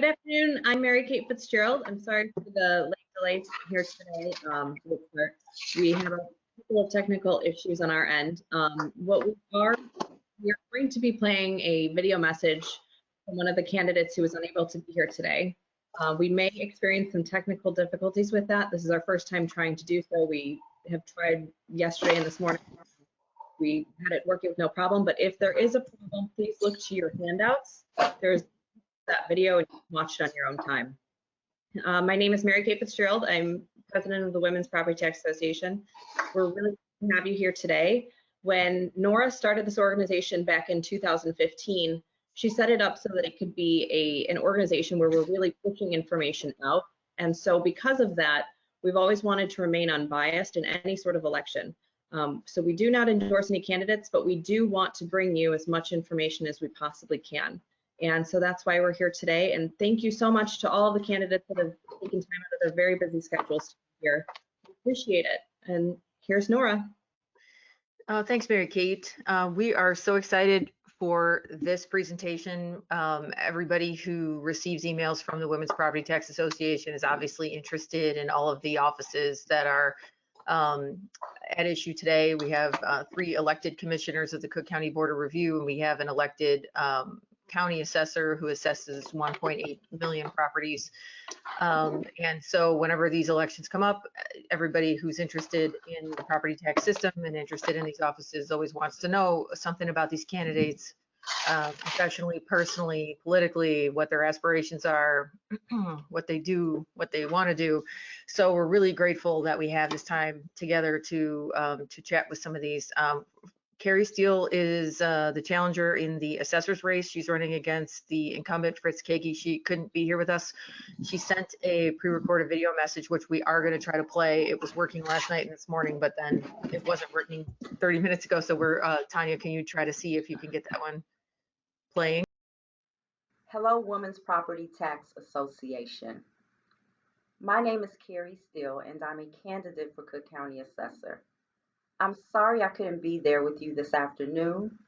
Good afternoon. I'm Mary Kate Fitzgerald. I'm sorry for the late delay here today. We have a couple of technical issues on our end. We are going to be playing a video message from one of the candidates who was unable to be here today. We may experience some technical difficulties with that. This is our first time trying to do so. We have tried yesterday and this morning. We had it working with no problem, but if there is a problem, please look to your handouts. There's that video and you can watch it on your own time. My name is Mary Kate Fitzgerald. I'm president of the Women's Property Tax Association. We're really happy to have you here today. When Nora started this organization back in 2015, she set it up so that it could be an organization where we're really pushing information out. And so because of that, we've always wanted to remain unbiased in any sort of election. So we do not endorse any candidates, but we do want to bring you as much information as we possibly can. And so that's why we're here today. And thank you so much to all of the candidates that have taken time out of their very busy schedules to be here. We appreciate it. And here's Nora. Thanks, Mary Kate. We are so excited for this presentation. Everybody who receives emails from the Women's Property Tax Association is obviously interested in all of the offices that are at issue today. We have 3 elected commissioners of the Cook County Board of Review, and we have an elected county assessor who assesses 1.8 million properties. And so whenever these elections come up, everybody who's interested in the property tax system and interested in these offices always wants to know something about these candidates, professionally, personally, politically, what their aspirations are, what they do, what they want to do. So we're really grateful that we have this time together to chat with some of these. Kari Steele is the challenger in the assessor's race. She's running against the incumbent Fritz Kaegi. She couldn't be here with us. She sent a pre-recorded video message, which we are going to try to play. It was working last night and this morning, but then it wasn't working 30 minutes ago. So we're, Tanya, can you try to see if you can get that one playing? Hello, Women's Property Tax Association. My name is Kari Steele, and I'm a candidate for Cook County Assessor. I'm sorry I couldn't be there with you this afternoon.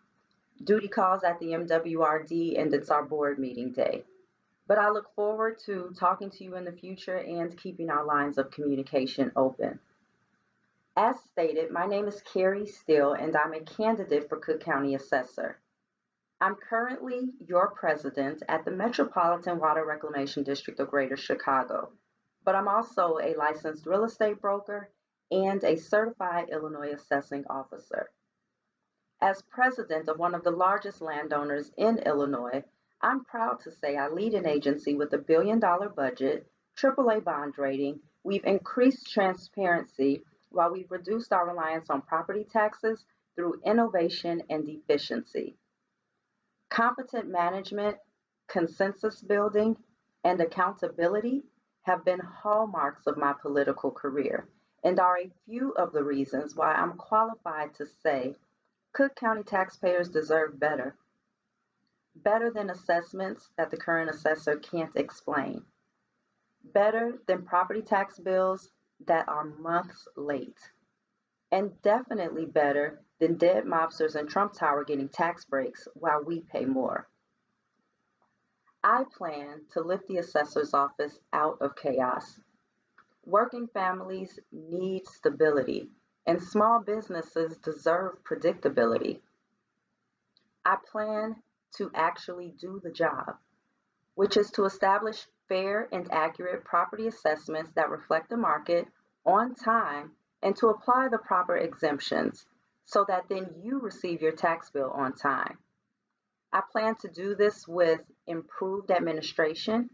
Duty calls at the MWRD and it's our board meeting day. But I look forward to talking to you in the future and keeping our lines of communication open. As stated, my name is Kari Steele and I'm a candidate for Cook County Assessor. I'm currently your president at the Metropolitan Water Reclamation District of Greater Chicago, but I'm also a licensed real estate broker and a certified Illinois assessing officer. As president of one of the largest landowners in Illinois, I'm proud to say I lead an agency with $1 billion budget, AAA bond rating. We've increased transparency while we've reduced our reliance on property taxes through innovation and efficiency. Competent management, consensus building, and accountability have been hallmarks of my political career and are a few of the reasons why I'm qualified to say Cook County taxpayers deserve better. Better than assessments that the current assessor can't explain. Better than property tax bills that are months late. And definitely better than dead mobsters in Trump Tower getting tax breaks while we pay more. I plan to lift the assessor's office out of chaos. Working families need stability, and small businesses deserve predictability. I plan to actually do the job, which is to establish fair and accurate property assessments that reflect the market on time and to apply the proper exemptions so that then you receive your tax bill on time. I plan to do this with improved administration,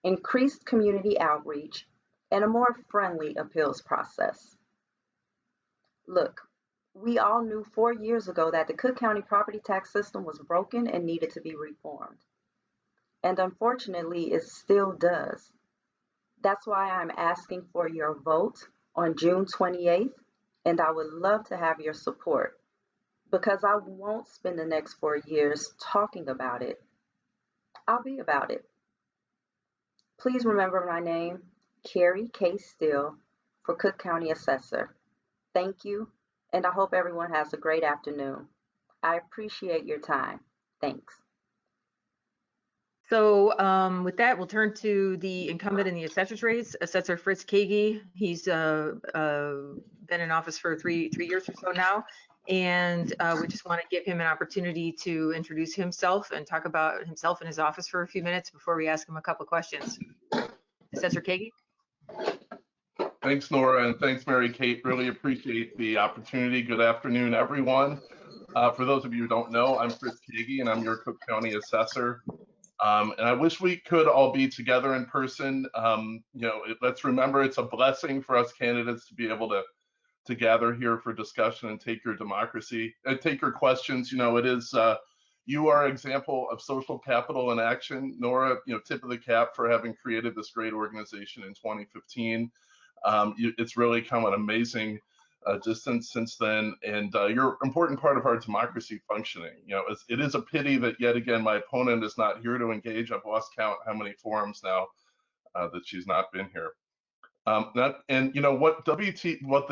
increased community outreach, and a more friendly appeals process. Look, we all knew 4 years ago that the Cook County property tax system was broken and needed to be reformed. And unfortunately, it still does. That's why I'm asking for your vote on June 28th, and I would love to have your support because I won't spend the next 4 years talking about it. I'll be about it. Please remember my name, Kari K. Steele, for Cook County Assessor. Thank you, and I hope everyone has a great afternoon. I appreciate your time. Thanks. So with that, we'll turn to the incumbent in the assessor's race, Assessor Fritz Kaegi. He's been in office for three years or so now, and we just want to give him an opportunity to introduce himself and talk about himself and his office for a few minutes before we ask him a couple questions. Assessor Kaegi. Thanks, Nora, and thanks, Mary Kate. Really appreciate the opportunity. Good afternoon, everyone. For those of you who don't know, I'm Fritz Kaegi, and I'm your Cook County Assessor. And I wish we could all be together in person. Let's remember it's a blessing for us candidates to be able to gather here for discussion and take your take your questions. It is you are an example of social capital in action. Nora, tip of the cap for having created this great organization in 2015. It's really come an amazing distance since then, and you're an important part of our democracy functioning. It is a pity that yet again my opponent is not here to engage. I've lost count how many forums now that she's not been here. What the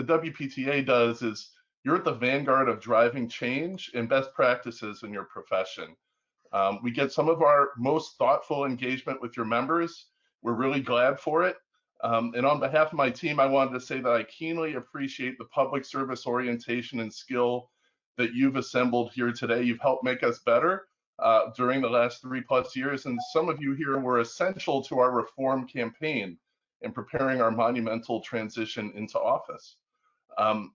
WPTA does is you're at the vanguard of driving change and best practices in your profession. We get some of our most thoughtful engagement with your members. We're really glad for it. And on behalf of my team, I wanted to say that I keenly appreciate the public service orientation and skill that you've assembled here today. You've helped make us better during the last 3+ years, and some of you here were essential to our reform campaign in preparing our monumental transition into office.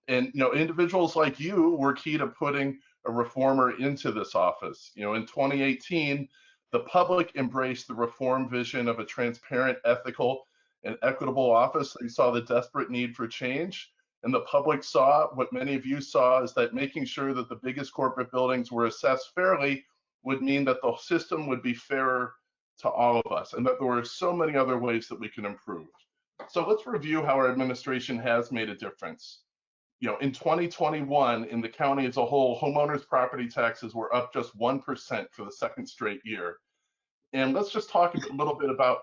Individuals like you were key to putting a reformer into this office. In 2018, the public embraced the reform vision of a transparent, ethical, and equitable office. They saw the desperate need for change, and the public saw what many of you saw, is that making sure that the biggest corporate buildings were assessed fairly would mean that the system would be fairer to all of us, and that there were so many other ways that we can improve. So let's review how our administration has made a difference. In 2021, in the county as a whole, homeowners' property taxes were up just 1% for the second straight year. And let's just talk a little bit about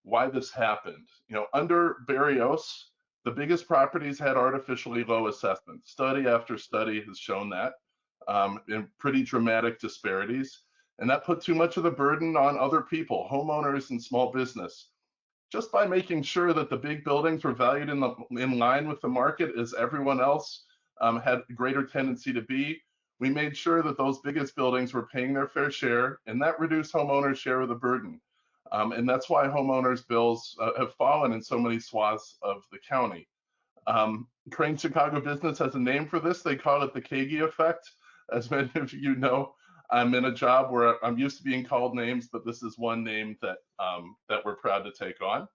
why this happened. Under Barrios, the biggest properties had artificially low assessments. Study after study has shown that, in pretty dramatic disparities. And that put too much of the burden on other people, homeowners and small business. Just by making sure that the big buildings were valued in line with the market as everyone else had a greater tendency to be, we made sure that those biggest buildings were paying their fair share, and that reduced homeowners' share of the burden. And that's why homeowners' bills have fallen in so many swaths of the county. Trained Chicago Business has a name for this. They call it the Kaegi effect. As many of you know, I'm in a job where I'm used to being called names, but this is one name that we're proud to take on.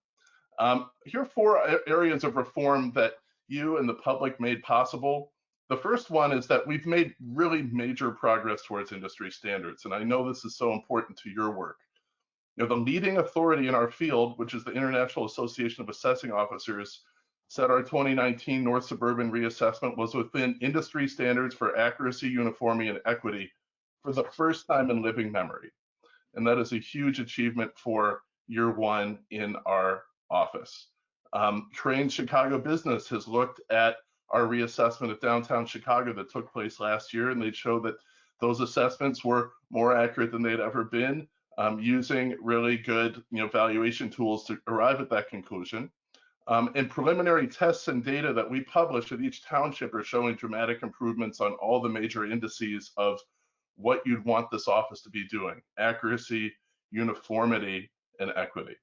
Here are 4 areas of reform that you and the public made possible. The first one is that we've made really major progress towards industry standards, and I know this is so important to your work. The leading authority in our field, which is the International Association of Assessing Officers, said our 2019 North Suburban reassessment was within industry standards for accuracy, uniformity, and equity for the first time in living memory. And that is a huge achievement for year 1 in our office. Trained Chicago Business has looked at our reassessment of downtown Chicago that took place last year, and they showed that those assessments were more accurate than they'd ever been, using really good valuation tools to arrive at that conclusion. And preliminary tests and data that we publish at each township are showing dramatic improvements on all the major indices of what you'd want this office to be doing: accuracy, uniformity, and equity.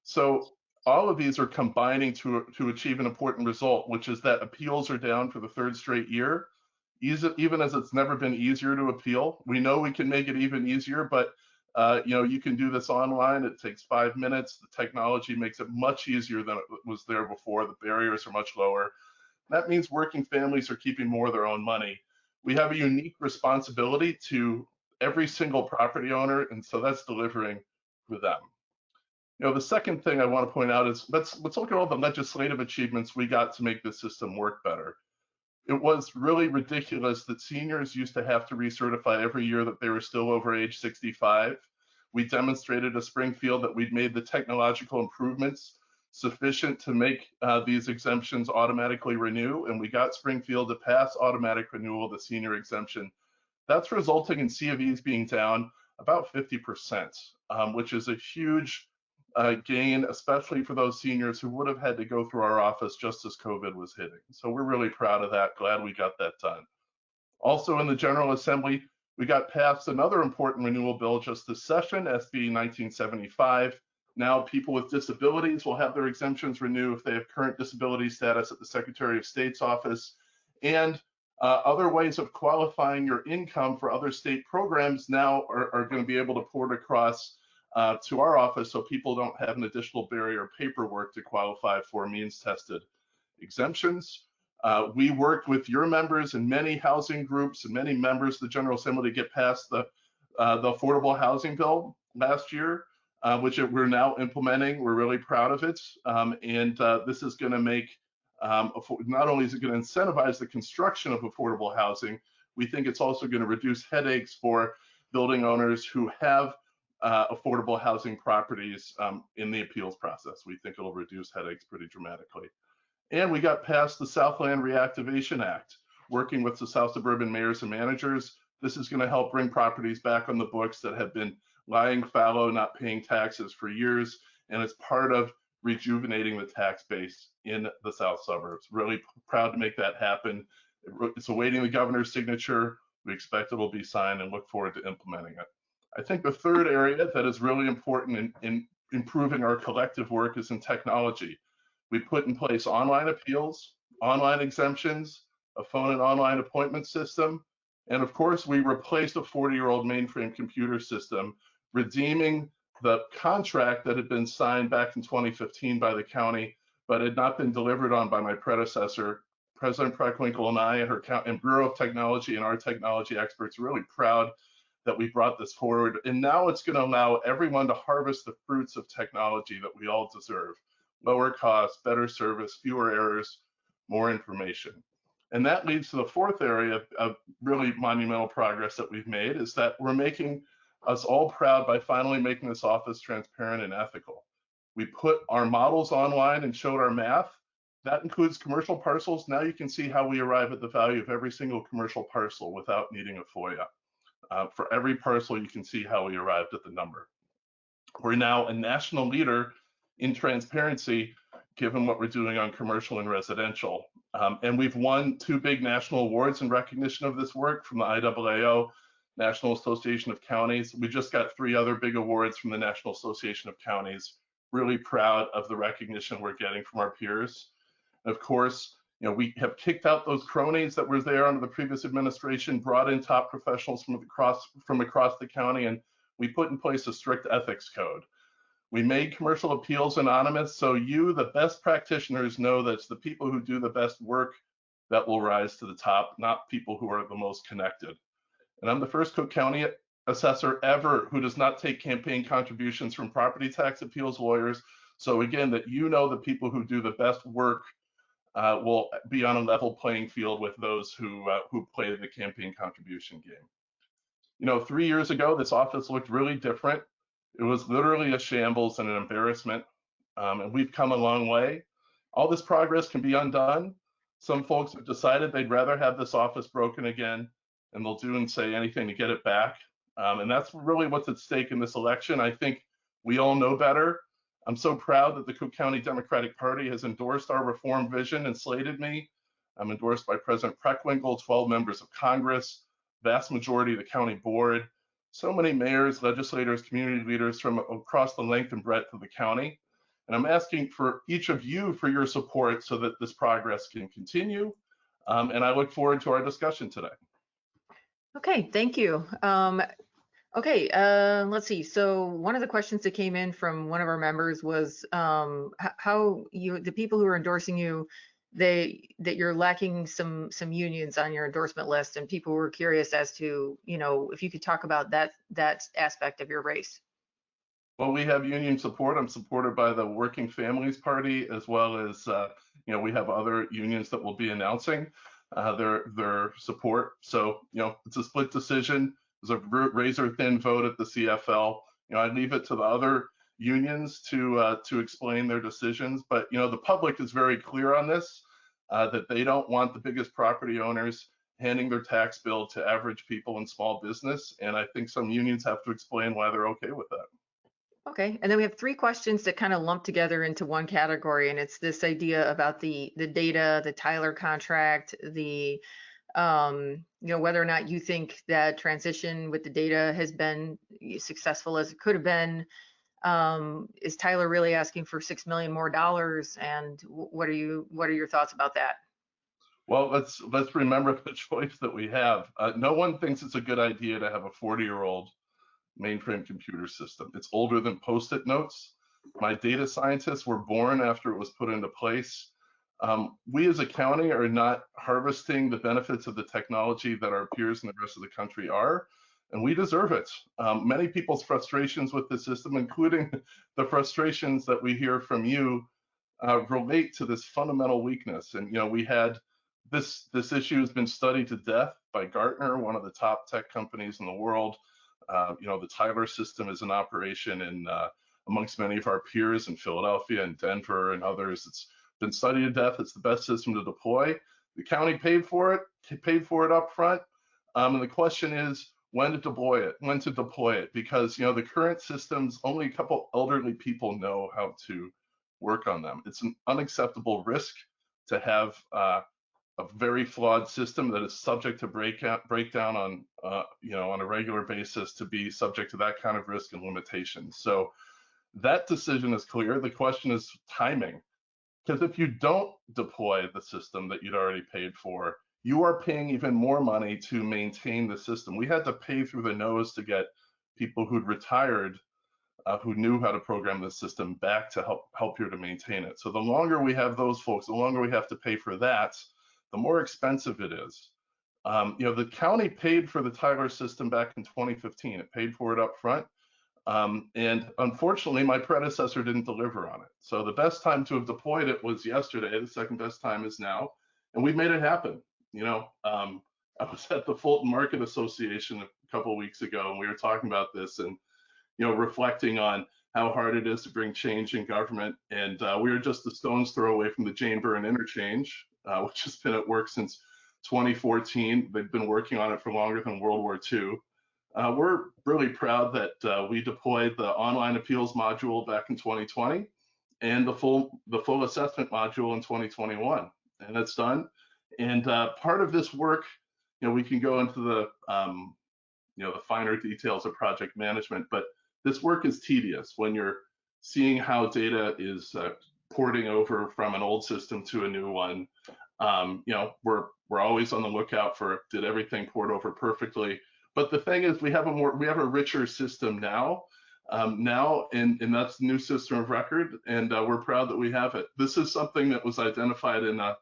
So all of these are combining to achieve an important result, which is that appeals are down for the 3rd straight year, even as it's never been easier to appeal. We know we can make it even easier, but you can do this online. It takes 5 minutes. The technology makes it much easier than it was there before. The barriers are much lower. That means working families are keeping more of their own money. We have a unique responsibility to every single property owner, and so that's delivering for them. The second thing I want to point out is let's look at all the legislative achievements we got to make this system work better. It was really ridiculous that seniors used to have to recertify every year that they were still over age 65. We demonstrated at Springfield that we'd made the technological improvements sufficient to make these exemptions automatically renew, and we got Springfield to pass automatic renewal of the senior exemption. That's resulting in C of E's being down about 50%. which is a huge gain, especially for those seniors who would have had to go through our office just as COVID was hitting. So we're really proud of that. Glad we got that done. Also in the General Assembly, we got passed another important renewal bill just this session, SB 1975. Now people with disabilities will have their exemptions renewed if they have current disability status at the Secretary of State's office. And other ways of qualifying your income for other state programs now are going to be able to port across to our office, so people don't have an additional barrier of paperwork to qualify for means-tested exemptions. We worked with your members and many housing groups and many members of the General Assembly to get past the affordable housing bill last year, which we're now implementing. We're really proud of it. This is going to make, not only is it going to incentivize the construction of affordable housing, we think it's also going to reduce headaches for building owners who have affordable housing properties in the appeals process. We think it'll reduce headaches pretty dramatically. And we got past the Southland Reactivation Act, working with the South Suburban mayors and managers. This is going to help bring properties back on the books that have been lying fallow, not paying taxes for years. And it's part of rejuvenating the tax base in the South suburbs. Really proud to make that happen. It's awaiting the governor's signature. We expect it will be signed and look forward to implementing it. I think the third area that is really important in improving our collective work is in technology. We put in place online appeals, online exemptions, a phone and online appointment system, and of course, we replaced a 40-year-old mainframe computer system, redeeming the contract that had been signed back in 2015 by the county, but had not been delivered on by my predecessor. President Preckwinkle and I and Bureau of Technology and our technology experts are really proud that we brought this forward. And now it's going to allow everyone to harvest the fruits of technology that we all deserve. Lower costs, better service, fewer errors, more information. And that leads to the fourth area of really monumental progress that we've made, is that we're making us all proud by finally making this office transparent and ethical. We put our models online and showed our math. That includes commercial parcels. Now you can see how we arrive at the value of every single commercial parcel without needing a FOIA. For every parcel, you can see how we arrived at the number. We're now a national leader in transparency, given what we're doing on commercial and residential. And we've won 2 big national awards in recognition of this work from the IAAO, National Association of Counties. We just got 3 other big awards from the National Association of Counties. Really proud of the recognition we're getting from our peers. And of course, we have kicked out those cronies that were there under the previous administration, brought in top professionals from across the county, and we put in place a strict ethics code. We made commercial appeals anonymous, so you, the best practitioners, know that it's the people who do the best work that will rise to the top, not people who are the most connected. And I'm the first Cook County assessor ever who does not take campaign contributions from property tax appeals lawyers. So again, that the people who do the best work will be on a level playing field with those who play the campaign contribution game. 3 years ago, this office looked really different. It was literally a shambles and an embarrassment, and we've come a long way. All this progress can be undone. Some folks have decided they'd rather have this office broken again, and they'll do and say anything to get it back. And that's really what's at stake in this election. I think we all know better. I'm so proud that the Cook County Democratic Party has endorsed our reform vision and slated me. I'm endorsed by President Preckwinkle, 12 members of Congress, vast majority of the county board, so many mayors, legislators, community leaders from across the length and breadth of the county. And I'm asking for each of you for your support so that this progress can continue. And I look forward to our discussion today. Okay, thank you. Okay, let's see. So one of the questions that came in from one of our members was how the people who are endorsing you, that you're lacking some unions on your endorsement list, and people were curious as to, if you could talk about that aspect of your race. Well, we have union support. I'm supported by the Working Families Party, as well as we have other unions that will be announcing their support. So it's a split decision. There's a razor thin vote at the CFL. I leave it to the other unions to explain their decisions, but the public is very clear on this, that they don't want the biggest property owners handing their tax bill to average people in small business, and I think some unions have to explain why they're okay with that. Okay, and then we have 3 questions that kind of lump together into one category, and it's this idea about the data, the Tyler contract, the whether or not you think that transition with the data has been successful as it could have been. Is Tyler really asking for $6 million more dollars? And what are your thoughts about that? Well, let's remember the choice that we have. No one thinks it's a good idea to have a 40-year-old mainframe computer system. It's older than Post-it notes. My data scientists were born after it was put into place. We as a county are not harvesting the benefits of the technology that our peers in the rest of the country are, and we deserve it. Many people's frustrations with the system, including the frustrations that we hear from you, relate to this fundamental weakness. And we had this issue has been studied to death by Gartner, one of the top tech companies in the world. The Tyler system is in operation in amongst many of our peers in Philadelphia and Denver and others. It's been studied to death. It's the best system to deploy. The county paid for it up front. And the question is when to deploy it, because the current systems, only a couple elderly people know how to work on them. It's an unacceptable risk to have a very flawed system that is subject to breakdown on on a regular basis, to be subject to that kind of risk and limitation. So that decision is clear. The question is timing, because if you don't deploy the system that you'd already paid for, you are paying even more money to maintain the system. We had to pay through the nose to get people who'd retired, who knew how to program the system, back to help you to maintain it. So the longer we have those folks, the longer we have to pay for that, the more expensive it is. The county paid for the Tyler system back in 2015. It paid for it up front. And unfortunately, my predecessor didn't deliver on it. So the best time to have deployed it was yesterday. The second best time is now. And we made it happen. I was at the Fulton Market Association a couple of weeks ago, and we were talking about this and, reflecting on how hard it is to bring change in government. And we were just a stone's throw away from the Jane Byrne interchange, which has been at work since 2014. They've been working on it for longer than World War II. We're really proud that we deployed the online appeals module back in 2020 and the full assessment module in 2021, and that's done. And part of this work, we can go into the the finer details of project management, but this work is tedious when you're seeing how data is porting over from an old system to a new one. We're always on the lookout for, did everything port over perfectly? But the thing is, we have a richer system now, and that's the new system of record, and we're proud that we have it. This is something that was identified in the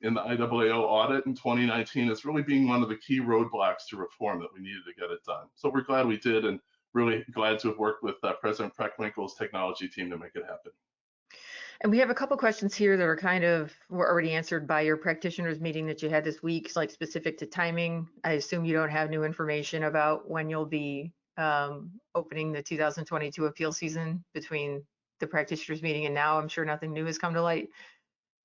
IAAO audit in 2019 as really being one of the key roadblocks to reform that we needed to get it done. So we're glad we did, and really glad to have worked with President Preckwinkle's technology team to make it happen. And we have a couple questions here that were already answered by your practitioners meeting that you had this week, like specific to timing. I assume you don't have new information about when you'll be opening the 2022 appeal season between the practitioners meeting and now. I'm sure nothing new has come to light,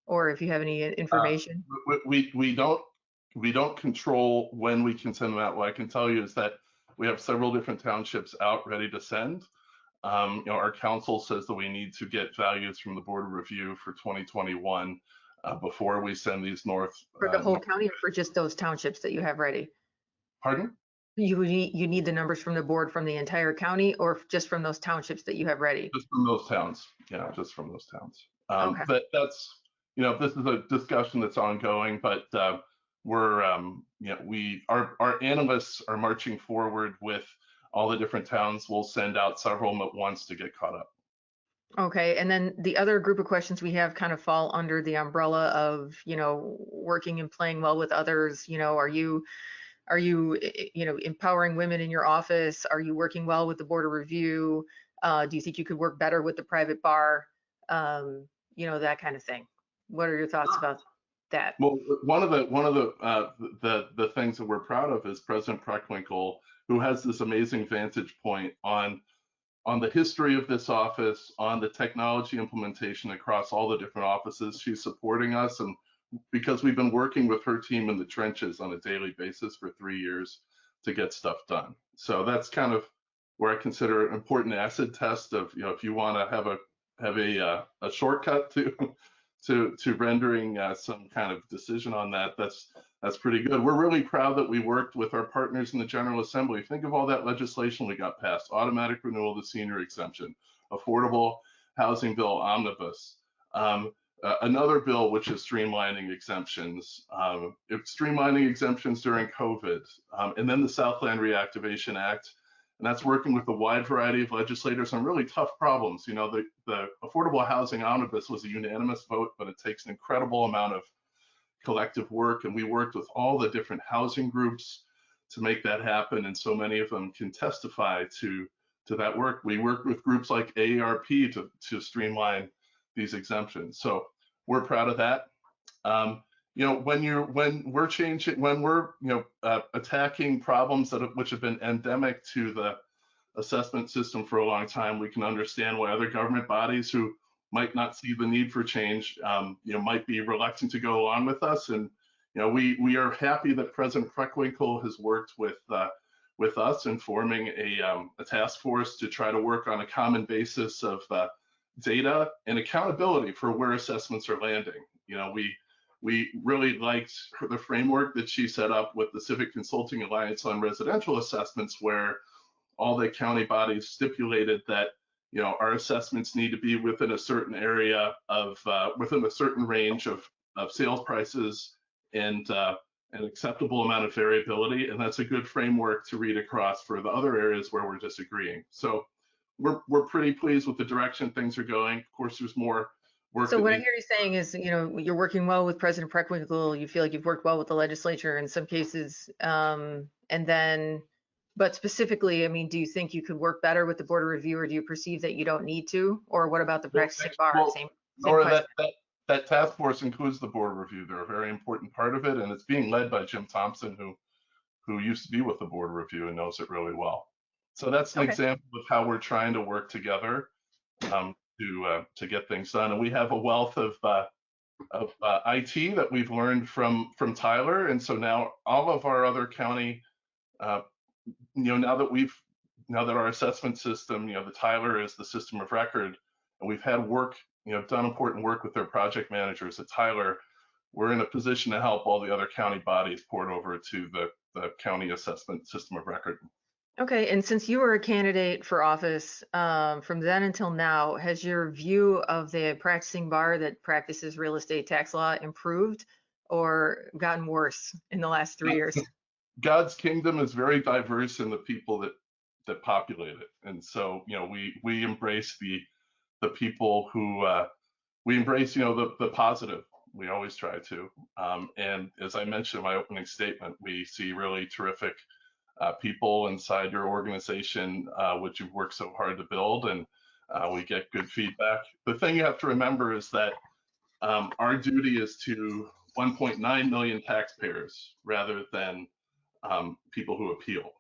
or if you have any information. We don't control when we can send them out. What I can tell you is that we have several different townships out ready to send. Our council says that we need to get values from the board of review for 2021 before we send these north. For the whole county, or for just those townships that you have ready? Pardon? You need the numbers from the board from the entire county, or just from those townships that you have ready? Just from those towns. Yeah, just from those towns. Okay. But that's, this is a discussion that's ongoing, but we're, our analysts are marching forward with all the different towns. We'll send out several at once to get caught up. Okay, and then the other group of questions we have kind of fall under the umbrella of, working and playing well with others. Are you empowering women in your office? Are you working well with the board of review? Do you think you could work better with the private bar? That kind of thing. What are your thoughts about that? Well, one of the things that we're proud of is President Preckwinkle, who has this amazing vantage point on the history of this office, on the technology implementation across all the different offices. She's supporting us, and because we've been working with her team in the trenches on a daily basis for 3 years to get stuff done. So that's kind of where I consider an important acid test of, if you want to have a shortcut to rendering some kind of decision on that, that's pretty good. We're really proud that we worked with our partners in the General Assembly. Think of all that legislation we got passed: automatic renewal of the senior exemption, affordable housing bill omnibus, another bill which is streamlining exemptions, streamlining exemptions during COVID, and then the Southland Reactivation Act. And that's working with a wide variety of legislators on really tough problems. The affordable housing omnibus was a unanimous vote, but it takes an incredible amount of collective work. And we worked with all the different housing groups to make that happen. And so many of them can testify to that work. We worked with groups like AARP to streamline these exemptions. So we're proud of that. When we're attacking problems which have been endemic to the assessment system for a long time, we can understand why other government bodies who might not see the need for change, might be reluctant to go along with us. And we are happy that President Preckwinkle has worked with us in forming a task force to try to work on a common basis of data and accountability for where assessments are landing. We really liked the framework that she set up with the Civic Consulting Alliance on residential assessments, where all the county bodies stipulated that our assessments need to be within a certain area of within a certain range of sales prices and an acceptable amount of variability, and that's a good framework to read across for the other areas where we're disagreeing. So we're pretty pleased with the direction things are going. Of course, there's more work. So what I hear you saying is, you're working well with President Preckwinkle. You feel like you've worked well with the legislature in some cases, but specifically, I mean, do you think you could work better with the Board of Review, or do you perceive that you don't need to? Or what about the practicing bar? Well, same Nora, that task force includes the Board of Review. They're a very important part of it, and it's being led by Jim Thompson, who used to be with the Board of Review and knows it really well. So that's an example of how we're trying to work together to get things done. And we have a wealth of IT that we've learned from Tyler, and so now all of our other county, now that our assessment system, the Tyler is the system of record, and we've had work, done important work with their project managers at Tyler, we're in a position to help all the other county bodies port over to the county assessment system of record. Okay, and since you were a candidate for office, from then until now, has your view of the practicing bar that practices real estate tax law improved or gotten worse in the last 3 years? God's kingdom is very diverse in the people that populate it, and so we embrace the people who we embrace the positive. We always try to, and as I mentioned in my opening statement, we see really terrific people inside your organization, which you've worked so hard to build, and we get good feedback. The thing you have to remember is that our duty is to 1.9 million taxpayers rather than people who appeal,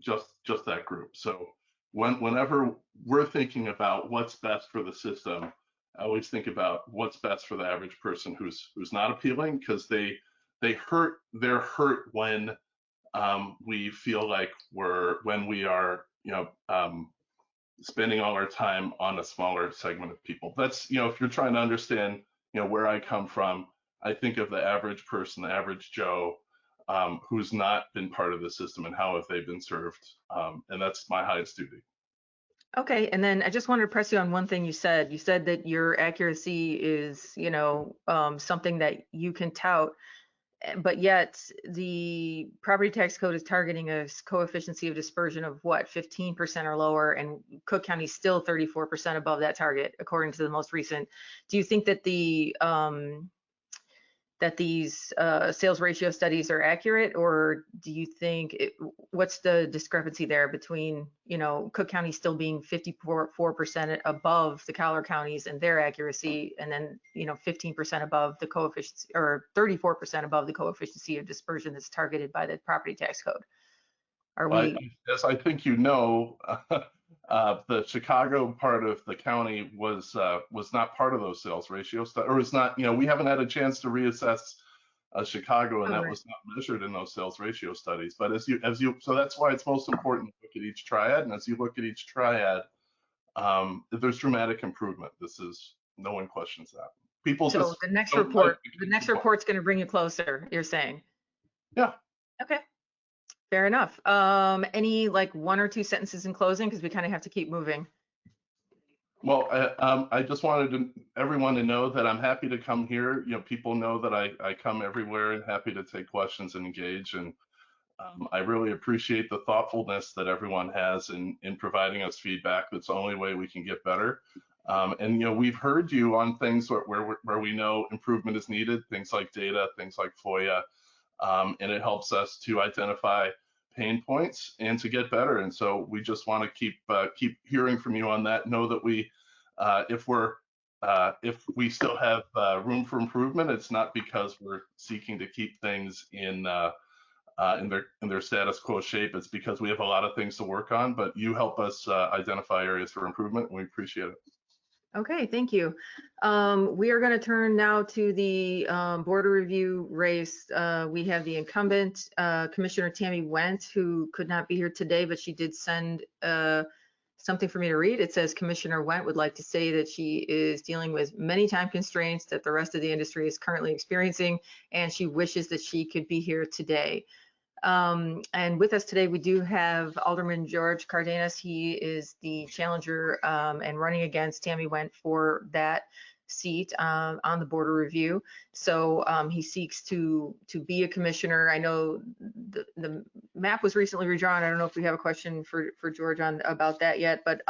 just that group. So whenever we're thinking about what's best for the system, I always think about what's best for the average person who's not appealing, because they're hurt when we feel like when we are spending all our time on a smaller segment of people. That's if you're trying to understand where I come from, I think of the average person, the average Joe, who's not been part of the system, and how have they been served, and that's my highest duty. Okay, and then I just wanted to press you on one thing you said. You said that your accuracy is, something that you can tout, but yet the property tax code is targeting a coefficient of dispersion of what, 15% or lower, and Cook County is still 34% above that target, according to the most recent. Do you think that these sales ratio studies are accurate, or do you think what's the discrepancy there between Cook County still being 54% above the Collar counties and their accuracy, and then 15% above the coefficient, or 34% above the coefficient of dispersion that's targeted by the property tax code? As I think the Chicago part of the county was not part of those sales ratios, or was not. We haven't had a chance to reassess Chicago, and that Right. was not measured in those sales ratio studies. But so that's why it's most important to look at each triad. And as you look at each triad, there's dramatic improvement. No one questions that. People So just the next don't report, like the next report's going to bring you closer, you're saying? Yeah. Okay, fair enough. Any like 1 or 2 sentences in closing, because we kind of have to keep moving. Well, I just wanted everyone to know that I'm happy to come here. People know that I come everywhere and happy to take questions and engage. And I really appreciate the thoughtfulness that everyone has in providing us feedback. That's the only way we can get better. And we've heard you on things where we know improvement is needed, things like data, things like FOIA, and it helps us to identify pain points and to get better. And so we just want to keep hearing from you on that. Know that if we still have room for improvement, it's not because we're seeking to keep things in their status quo shape. It's because we have a lot of things to work on, but you help us identify areas for improvement, and we appreciate it. Okay, thank you. We are going to turn now to the border review race. We have the incumbent, Commissioner Tammy Wendt, who could not be here today, but she did send something for me to read. It says, Commissioner Wendt would like to say that she is dealing with many time constraints that the rest of the industry is currently experiencing, and she wishes that she could be here today. And with us today, we do have Alderman George Cardenas. He is the challenger and running against Tammy Wendt for that seat on the border review. So he seeks to be a commissioner. I know the map was recently redrawn. I don't know if we have a question for George about that yet, but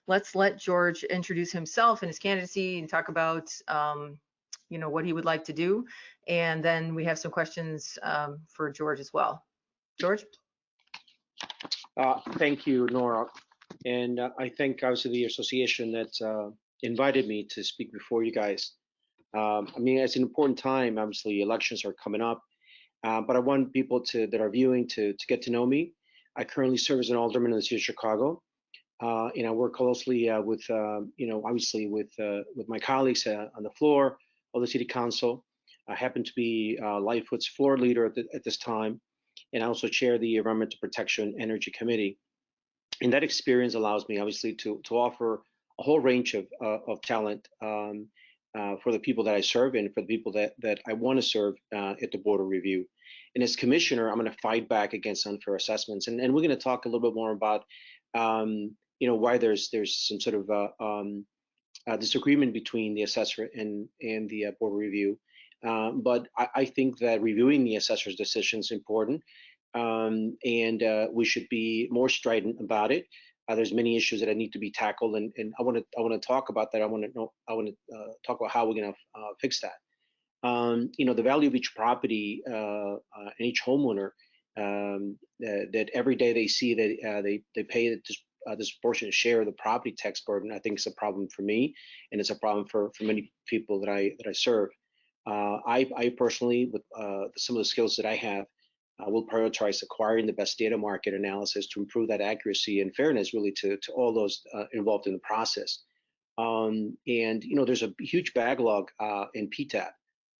let's let George introduce himself and his candidacy and talk about what he would like to do. And then we have some questions for George as well. George? Thank you, Nora. And I thank obviously the association that invited me to speak before you guys. I mean, it's an important time. Obviously, elections are coming up, but I want people that are viewing to get to know me. I currently serve as an alderman in the city of Chicago, and I work closely with, obviously with my colleagues on the floor of the city council. I happen to be Lightfoot's floor leader at this time, and I also chair the Environmental Protection Energy Committee. And that experience allows me, obviously, to offer a whole range of talent for the people that I serve and for the people that I want to serve at the border review. And as commissioner, I'm going to fight back against unfair assessments. And we're going to talk a little bit more about, why there's some sort of disagreement between the assessor and the border review. But I think that reviewing the assessor's decision is important, and we should be more strident about it. There's many issues that need to be tackled, and I want to talk about that. I want to talk about how we're going to fix that. The value of each property and each homeowner, that every day they see that they pay a disproportionate share of the property tax burden, I think is a problem for me, and it's a problem for many people that I serve. I personally, with some of the skills that I have, will prioritize acquiring the best data market analysis to improve that accuracy and fairness, really, to all those involved in the process. And there's a huge backlog in PTAB,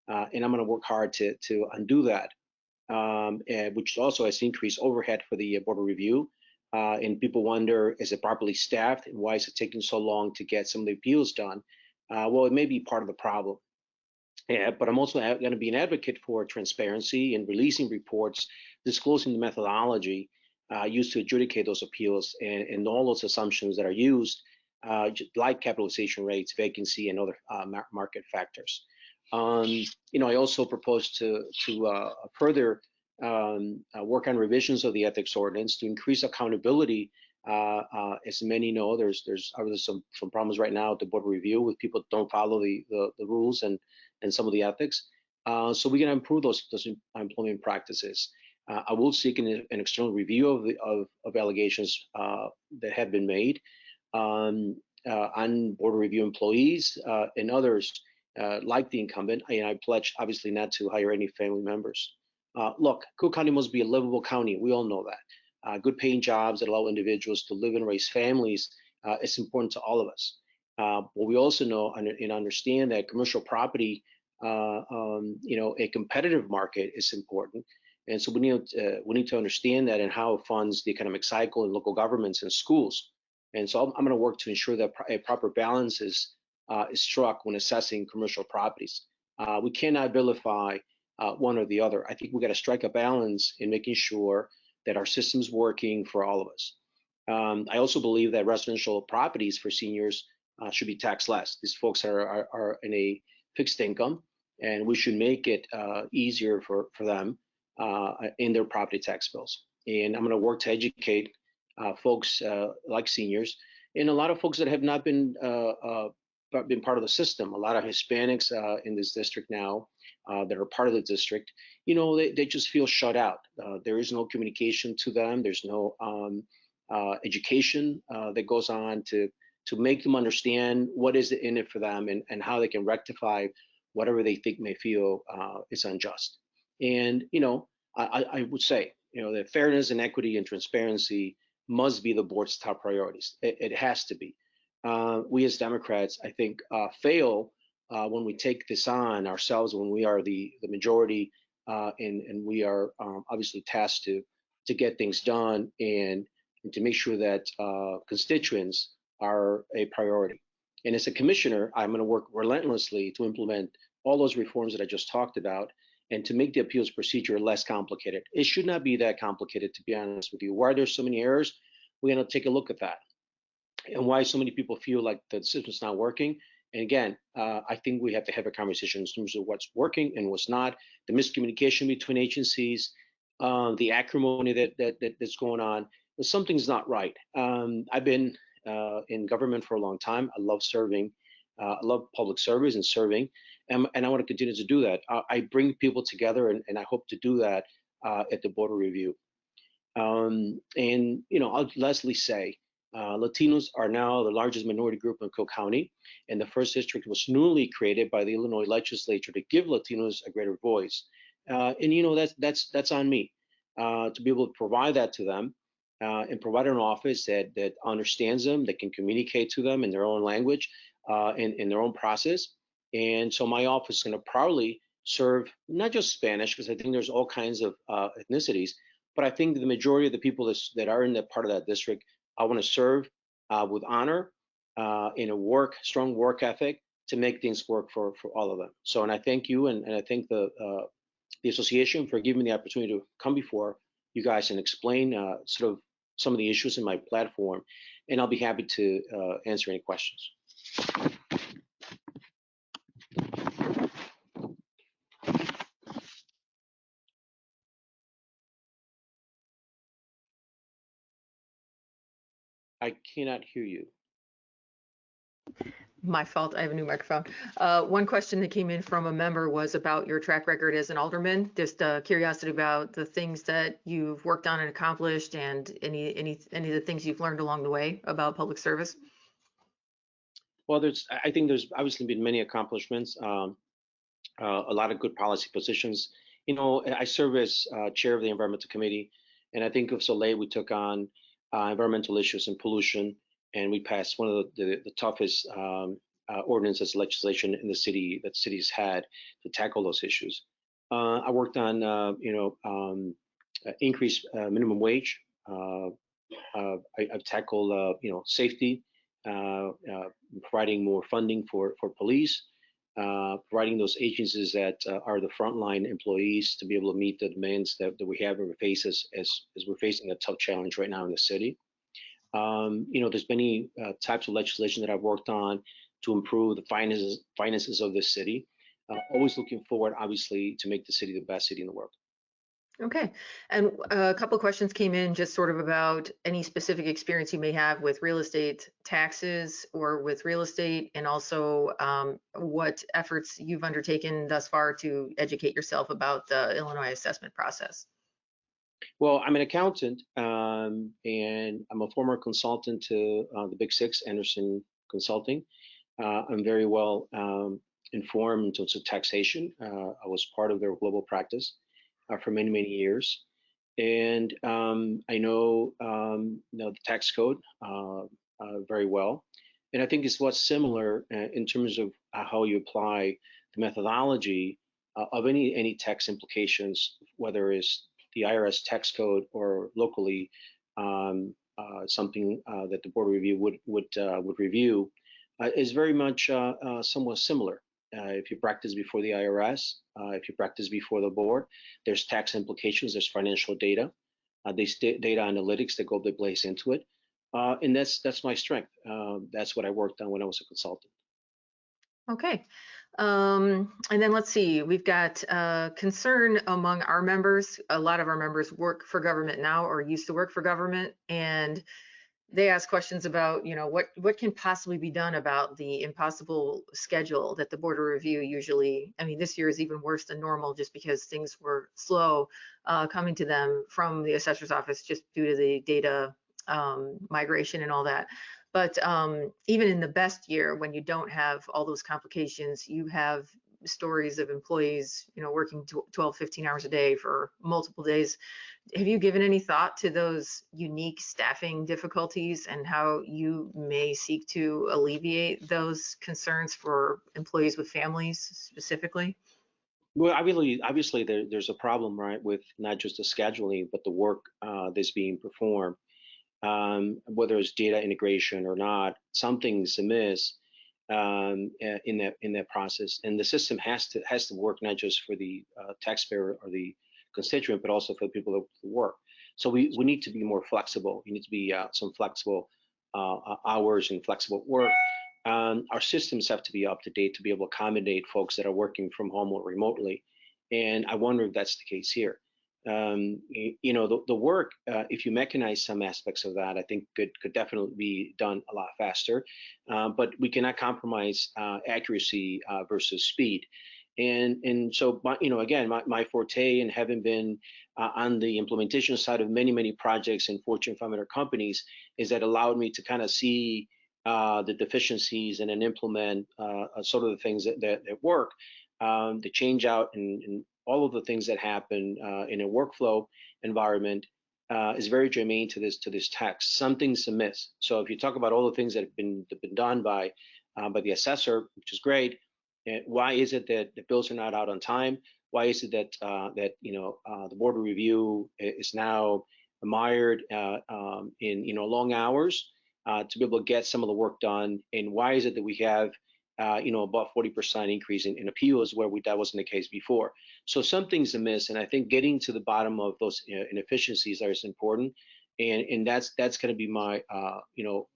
and I'm going to work hard to undo that, which also has increased overhead for the border review. And people wonder, is it properly staffed? And why is it taking so long to get some of the appeals done? Well, it may be part of the problem. Yeah, but I'm also going to be an advocate for transparency and releasing reports, disclosing the methodology used to adjudicate those appeals and all those assumptions that are used, like capitalization rates, vacancy, and other market factors. I also propose to further work on revisions of the ethics ordinance to increase accountability. As many know, there's some problems right now at the border review with people that don't follow the rules and some of the ethics. So we're going to improve those employment practices. I will seek an external review of allegations that have been made on border review employees and others like the incumbent. And I pledge, obviously, not to hire any family members. Look, Cook County must be a livable county. We all know that. Good paying jobs that allow individuals to live and raise families is important to all of us. But we also know and understand that commercial property a competitive market is important. And so we need to understand that and how it funds the economic cycle in local governments and schools. And so I'm going to work to ensure that a proper balance is struck when assessing commercial properties. We cannot vilify one or the other. I think we got to strike a balance in making sure that our system's working for all of us. I also believe that residential properties for seniors should be taxed less. These folks are in a fixed income, and we should make it easier for them in their property tax bills. And I'm going to work to educate folks like seniors and a lot of folks that have not been part of the system. A lot of Hispanics in this district now that are part of the district, they just feel shut out. There is no communication to them. There's no education that goes on to make them understand what is in it for them and how they can rectify whatever they think may feel is unjust. And, I would say, that fairness and equity and transparency must be the board's top priorities. It has to be. We as Democrats, I think, fail when we take this on ourselves, when we are the majority, and we are obviously tasked to get things done and to make sure that constituents are a priority. And as a commissioner, I'm going to work relentlessly to implement all those reforms that I just talked about and to make the appeals procedure less complicated. It should not be that complicated, to be honest with you. Why there's so many errors, we're going to take a look at that. And why so many people feel like the system's not working. And again, I think we have to have a conversation in terms of what's working and what's not, the miscommunication between agencies, the acrimony that's going on. But something's not right. I've been in government for a long time. I love serving. I love public service and serving, and I want to continue to do that. I bring people together, and I hope to do that at the Board of Review. I'll lastly say, Latinos are now the largest minority group in Cook County, and the first district was newly created by the Illinois legislature to give Latinos a greater voice. That's on me to be able to provide that to them and provide an office that understands them, that can communicate to them in their own language, in their own process. And so my office is going to proudly serve not just Spanish, because I think there's all kinds of ethnicities, but I think the majority of the people that are in that part of that district, I want to serve with honor, in a strong work ethic to make things work for all of them. So, and I thank you, and I thank the association for giving me the opportunity to come before you guys and explain sort of some of the issues in my platform, and I'll be happy to answer any questions. I cannot hear you. My fault, I have a new microphone. One question that came in from a member was about your track record as an alderman, just curiosity about the things that you've worked on and accomplished and any of the things you've learned along the way about public service. Well, I think there's obviously been many accomplishments, a lot of good policy positions. I serve as chair of the environmental committee, and I think of Soleil, we took on environmental issues and pollution, and we passed one of the toughest ordinances legislation in the city that cities had to tackle those issues. I worked on increased minimum wage. I've tackled safety, providing more funding for police, providing those agencies that are the frontline employees to be able to meet the demands that we have and we face as we're facing a tough challenge right now in the city. There's many types of legislation that I've worked on to improve the finances of this city. Always looking forward, obviously, to make the city the best city in the world. Okay, and a couple of questions came in just sort of about any specific experience you may have with real estate taxes or with real estate, and also what efforts you've undertaken thus far to educate yourself about the Illinois assessment process. Well, I'm an accountant, and I'm a former consultant to the Big Six, Anderson Consulting. I'm very well informed in terms of taxation. I was part of their global practice for many, many years. And I know, the tax code very well. And I think it's what's similar in terms of how you apply the methodology of any tax implications, whether it's the IRS tax code or locally something that the board review would review, is very much somewhat similar. If you practice before the IRS, if you practice before the board, there's tax implications, there's financial data, there's data analytics that go the place into it, and that's my strength. That's what I worked on when I was a consultant. Okay. And then let's see, we've got concern among our members. A lot of our members work for government now or used to work for government, and they ask questions about, what can possibly be done about the impossible schedule that the Board of Review usually, I mean, this year is even worse than normal just because things were slow coming to them from the assessor's office just due to the data migration and all that. But even in the best year, when you don't have all those complications, you have stories of employees, working 12, 15 hours a day for multiple days. Have you given any thought to those unique staffing difficulties and how you may seek to alleviate those concerns for employees with families specifically? Well, obviously there's a problem, right, with not just the scheduling, but the work that's being performed. Whether it's data integration or not, something's amiss in that process, and the system has to work not just for the taxpayer or the constituent, but also for the people that work. So we need to be more flexible. You need to be some flexible hours and flexible work. Our systems have to be up to date to be able to accommodate folks that are working from home or remotely, and I wonder if that's the case here. The work, if you mechanize some aspects of that, I think could definitely be done a lot faster, but we cannot compromise accuracy versus speed. And so, again, my forte, and having been on the implementation side of many projects in Fortune 500 companies, is that allowed me to kind of see the deficiencies and then implement sort of the things that work, the change out and all of the things that happen in a workflow environment is very germane to this text. Something's amiss. So if you talk about all the things that have been done by the assessor, which is great, why is it that the bills are not out on time? Why is it that the board of review is now mired in long hours to be able to get some of the work done? And why is it that we have about 40% increase in appeals where that wasn't the case before? So something's amiss, and I think getting to the bottom of those inefficiencies is important, and that's going to be my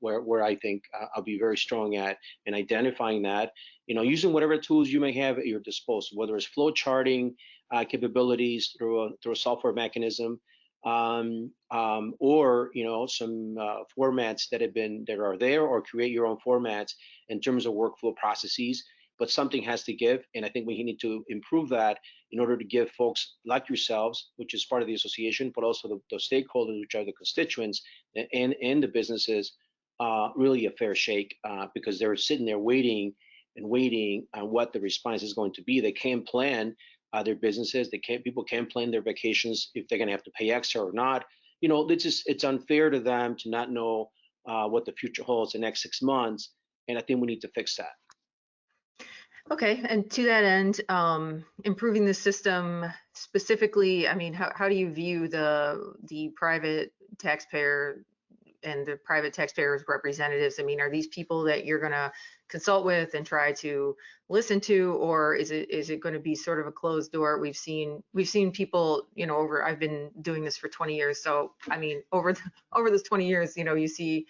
where I think I'll be very strong at in identifying that, using whatever tools you may have at your disposal, whether it's flow charting capabilities through a software mechanism, or some formats that are there, or create your own formats in terms of workflow processes. But something has to give, and I think we need to improve that in order to give folks like yourselves, which is part of the association, but also the stakeholders, which are the constituents and the businesses, really a fair shake, because they're sitting there waiting on what the response is going to be. They can't plan their businesses. People can't plan their vacations if they're going to have to pay extra or not. It's unfair to them to not know what the future holds the next 6 months, and I think we need to fix that. Okay, and to that end, improving the system specifically, I mean, how do you view the private taxpayer and the private taxpayers representatives? I mean, are these people that you're going to consult with and try to listen to, or is it going to be sort of a closed door? We've seen people, I've been doing this for 20 years, so I mean, over those 20 years, you see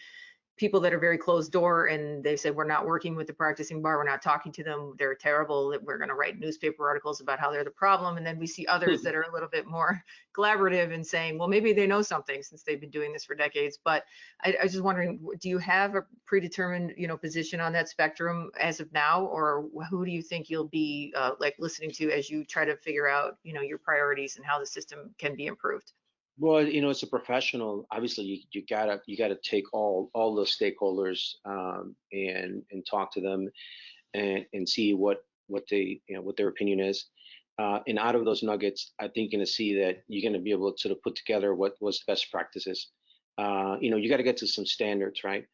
people that are very closed door, and they say, we're not working with the practicing bar, we're not talking to them, they're terrible, that we're going to write newspaper articles about how they're the problem. And then we see others that are a little bit more collaborative and saying, well, maybe they know something since they've been doing this for decades. But I was just wondering, do you have a predetermined position on that spectrum as of now, or who do you think you'll be listening to as you try to figure out your priorities and how the system can be improved? Well, it's a professional. Obviously, you gotta take all the stakeholders and talk to them and see what their opinion is. And out of those nuggets, I think you're gonna see that you're gonna be able to sort of put together what's best practices. You got to get to some standards, right?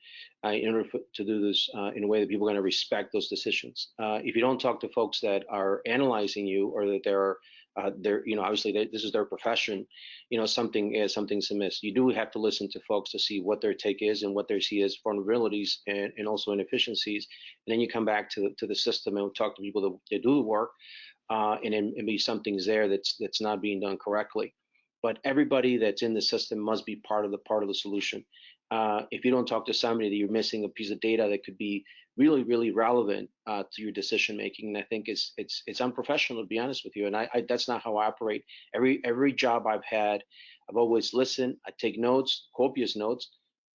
In order to do this in a way that people are going to respect those decisions. If you don't talk to folks that are analyzing you, or that they're obviously this is their profession, something's amiss. You do have to listen to folks to see what their take is and what they see as vulnerabilities and also inefficiencies. And then you come back to the system and talk to people that do the work, and then maybe something's there that's not being done correctly. But everybody that's in the system must be part of the solution. If you don't talk to somebody, that you're missing a piece of data that could be really, really relevant to your decision making. And I think it's unprofessional, to be honest with you. And that's not how I operate. Every job I've had, I've always listened. I take notes, copious notes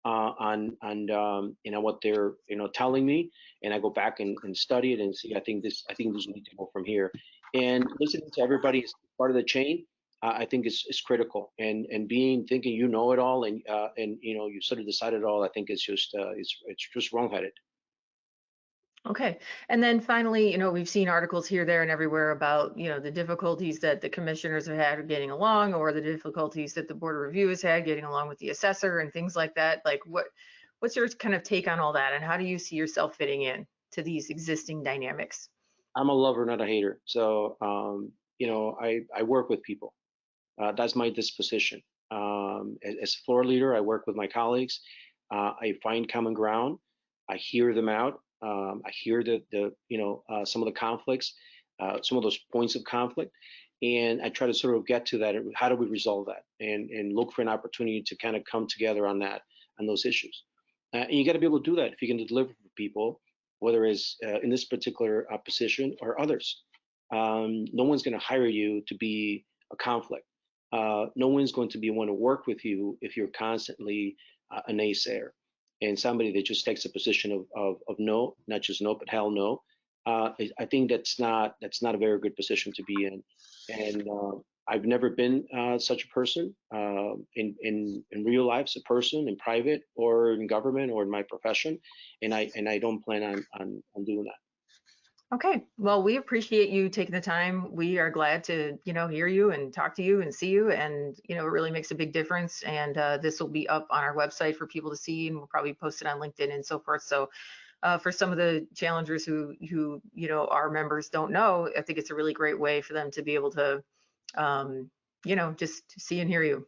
on what they're telling me, and I go back and study it and see. I think this need to go from here. And listening to everybody is part of the chain. I think is critical, and thinking you know it all, and you sort of decided it all. I think it's just wrongheaded. Okay, and then finally, we've seen articles here, there, and everywhere about the difficulties that the commissioners have had getting along, or the difficulties that the Board of Review has had getting along with the assessor and things like that. Like, what's your kind of take on all that, and how do you see yourself fitting in to these existing dynamics? I'm a lover, not a hater. So I work with people. That's my disposition. As floor leader, I work with my colleagues. I find common ground. I hear them out. I hear some of the conflicts, some of those points of conflict, and I try to sort of get to that. How do we resolve that, and look for an opportunity to kind of come together on those issues. And you got to be able to do that if you can deliver for people, whether it's in this particular position or others. No one's going to hire you to be a conflict. No one's going to want to work with you if you're constantly a naysayer and somebody that just takes a position of no, not just no, but hell no. I think that's not a very good position to be in. And I've never been such a person in real life, as a person in private or in government or in my profession, and I don't plan on doing that. Okay, well, we appreciate you taking the time. We are glad to, hear you and talk to you and see you, and it really makes a big difference. And this will be up on our website for people to see, and we'll probably post it on LinkedIn and so forth. So for some of the challengers who our members don't know, I think it's a really great way for them to be able to, just see and hear you.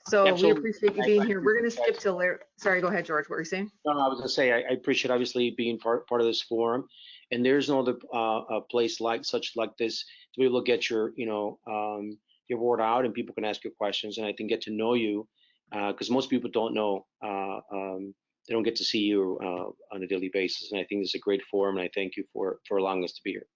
So absolutely. We appreciate you being here. We're going to skip to Larry. Sorry, go ahead, George. What were you saying? No, I was going to say I appreciate obviously being part of this forum, and there's no other place like this to be able to get your word out, and people can ask you questions, and I think get to know you, because most people don't know. They don't get to see you on a daily basis, and I think it's a great forum, and I thank you for allowing us to be here.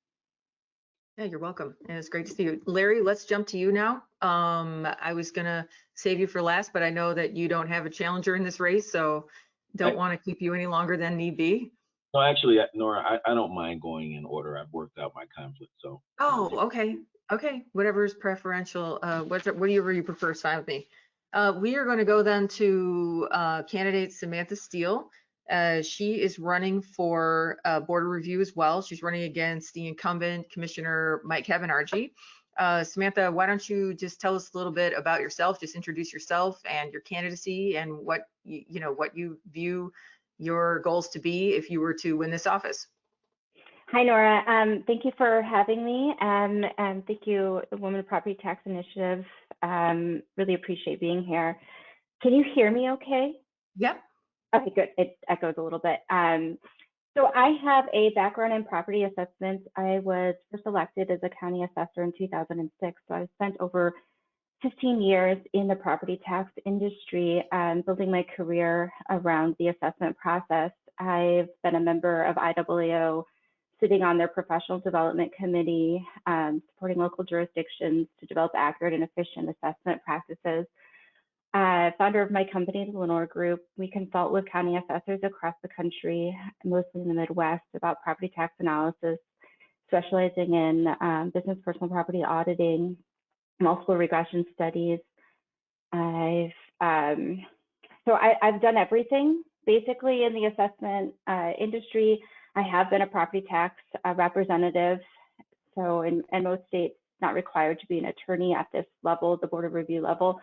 Yeah, you're welcome. And it's great to see you. Larry, let's jump to you now. I was going to save you for last, but I know that you don't have a challenger in this race, so don't want to keep you any longer than need be. No, actually, Nora, I don't mind going in order. I've worked out my conflict, so. Oh, okay. Okay, whatever is preferential, whatever you prefer is fine with me. We are going to go then to candidate Samantha Steele. She is running for Board of Review as well. She's running against the incumbent Commissioner Mike Cabonargi. Samantha, why don't you just tell us a little bit about yourself? Just introduce yourself and your candidacy, and what you view your goals to be if you were to win this office. Hi, Nora. Thank you for having me, and thank you, the Women Property Tax Initiative. Really appreciate being here. Can you hear me okay? Yep. Okay, good. It echoes a little bit. So I have a background in property assessment. I was first elected as a county assessor in 2006. So I've spent over 15 years in the property tax industry, building my career around the assessment process. I've been a member of IAAO, sitting on their professional development committee, supporting local jurisdictions to develop accurate and efficient assessment practices. Founder of my company, the Nora Group. We consult with county assessors across the country, mostly in the Midwest, about property tax analysis, specializing in business personal property auditing, multiple regression studies. I've done everything basically in the assessment industry. I have been a property tax representative. So in most states, not required to be an attorney at this level, the Board of Review level.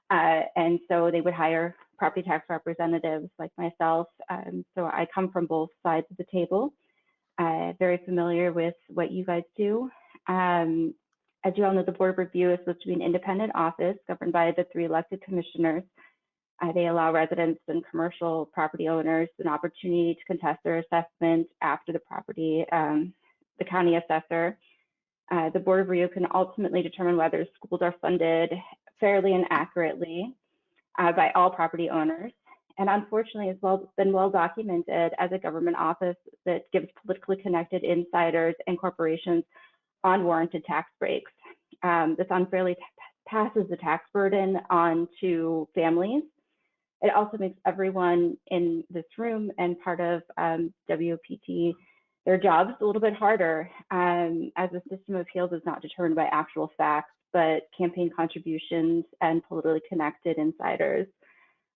And so they would hire property tax representatives like myself. So I come from both sides of the table. Very familiar with what you guys do. As you all know, the Board of Review is supposed to be an independent office governed by the 3 elected commissioners. They allow residents and commercial property owners an opportunity to contest their assessment after the property, the county assessor. The Board of Review can ultimately determine whether schools are funded fairly and accurately by all property owners. And unfortunately, it's been well documented as a government office that gives politically connected insiders and corporations unwarranted tax breaks. This unfairly passes the tax burden on to families. It also makes everyone in this room and part of WPT their jobs a little bit harder, as the system of appeals is not determined by actual facts, but campaign contributions and politically connected insiders.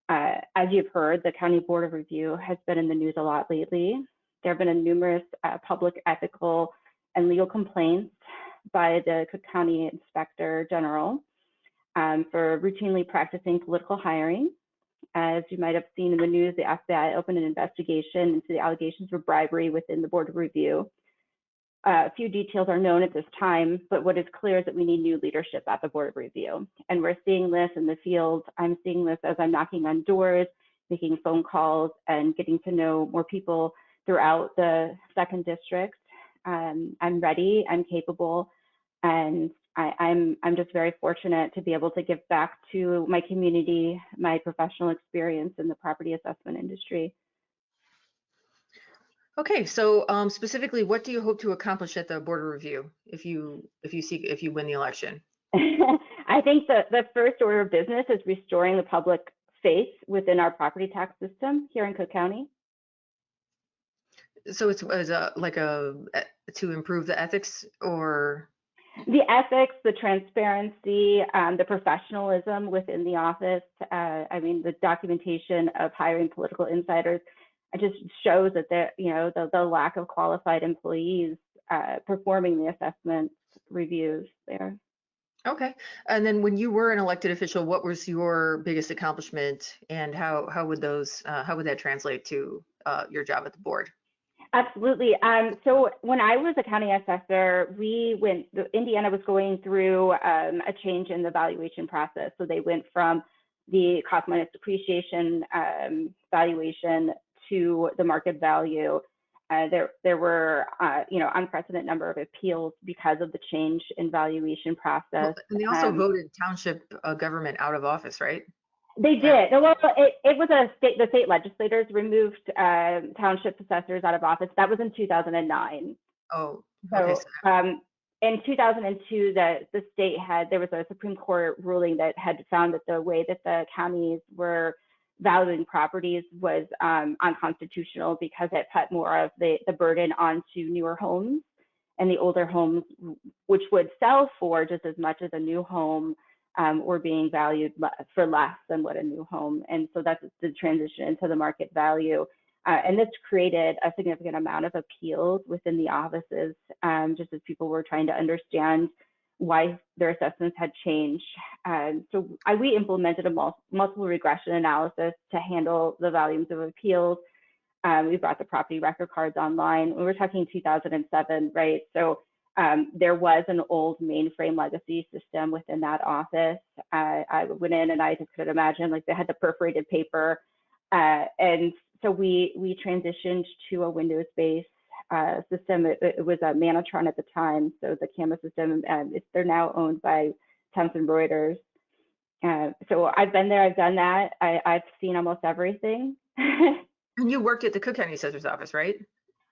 As you've heard, the County Board of Review has been in the news a lot lately. There have been numerous public, ethical, and legal complaints by the Cook County Inspector General for routinely practicing political hiring. As you might have seen in the news, the FBI opened an investigation into the allegations of bribery within the Board of Review. A few details are known at this time, but what is clear is that we need new leadership at the Board of Review. And we're seeing this in the field. I'm seeing this as I'm knocking on doors, making phone calls, and getting to know more people throughout the 2nd District. I'm ready, I'm capable, and I'm just very fortunate to be able to give back to my community, my professional experience in the property assessment industry. Okay, so specifically, what do you hope to accomplish at the Board of Review if you win the election? I think the first order of business is restoring the public faith within our property tax system here in Cook County. So it's to improve the ethics, or the ethics, the transparency, the professionalism within the office. I mean, the documentation of hiring political insiders, it just shows that the lack of qualified employees performing the assessment reviews there. Okay. And then when you were an elected official, what was your biggest accomplishment, and how would that translate to your job at the board? Absolutely. So when I was a county assessor, Indiana was going through a change in the valuation process. So they went from the cost minus depreciation valuation to the market value. There were unprecedented number of appeals because of the change in valuation process. Well, and they also voted township government out of office, right? They did. Well, it was the state legislators removed township assessors out of office. That was in 2009. Oh, okay. So in 2002, the state there was a Supreme Court ruling that had found that the way that the counties were valuing properties was unconstitutional because it put more of the burden onto newer homes, and the older homes, which would sell for just as much as a new home, were being valued for less than what a new home. And so that's the transition into the market value. And this created a significant amount of appeals within the offices, just as people were trying to understand why their assessments had changed. So we implemented a multiple regression analysis to handle the volumes of appeals. We brought the property record cards online. We were talking 2007, right? So there was an old mainframe legacy system within that office. I went in and I just could imagine, like, they had the perforated paper. And so we transitioned to a Windows-based system. It was a Manatron at the time. So the CAMA system, they're now owned by Thomson Reuters. So I've been there, I've done that. I've seen almost everything. And you worked at the Cook County Assessor's Office, right?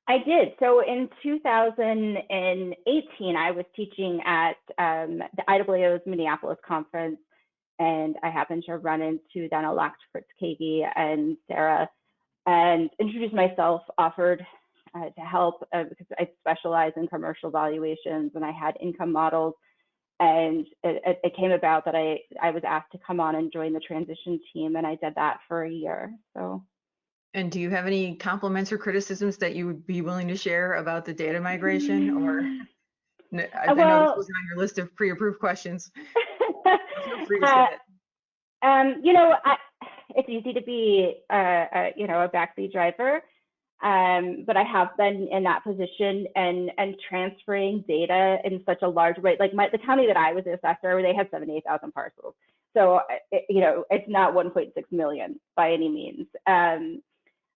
I did. So in 2018, I was teaching at the IAAO's Minneapolis conference, and I happened to run into then elect Fritz Kaegi and Sarah, and introduced myself, offered to help because I specialize in commercial valuations and I had income models. And it came about that I was asked to come on and join the transition team, and I did that for a year. So. And do you have any compliments or criticisms that you would be willing to share about the data migration? Or I know this was on your list of pre-approved questions. Feel free to say it. It's easy to be, a backseat driver, but I have been in that position and transferring data in such a large way. Like the county that I was an assessor, they had 78,000 parcels. So, it's not 1.6 million by any means.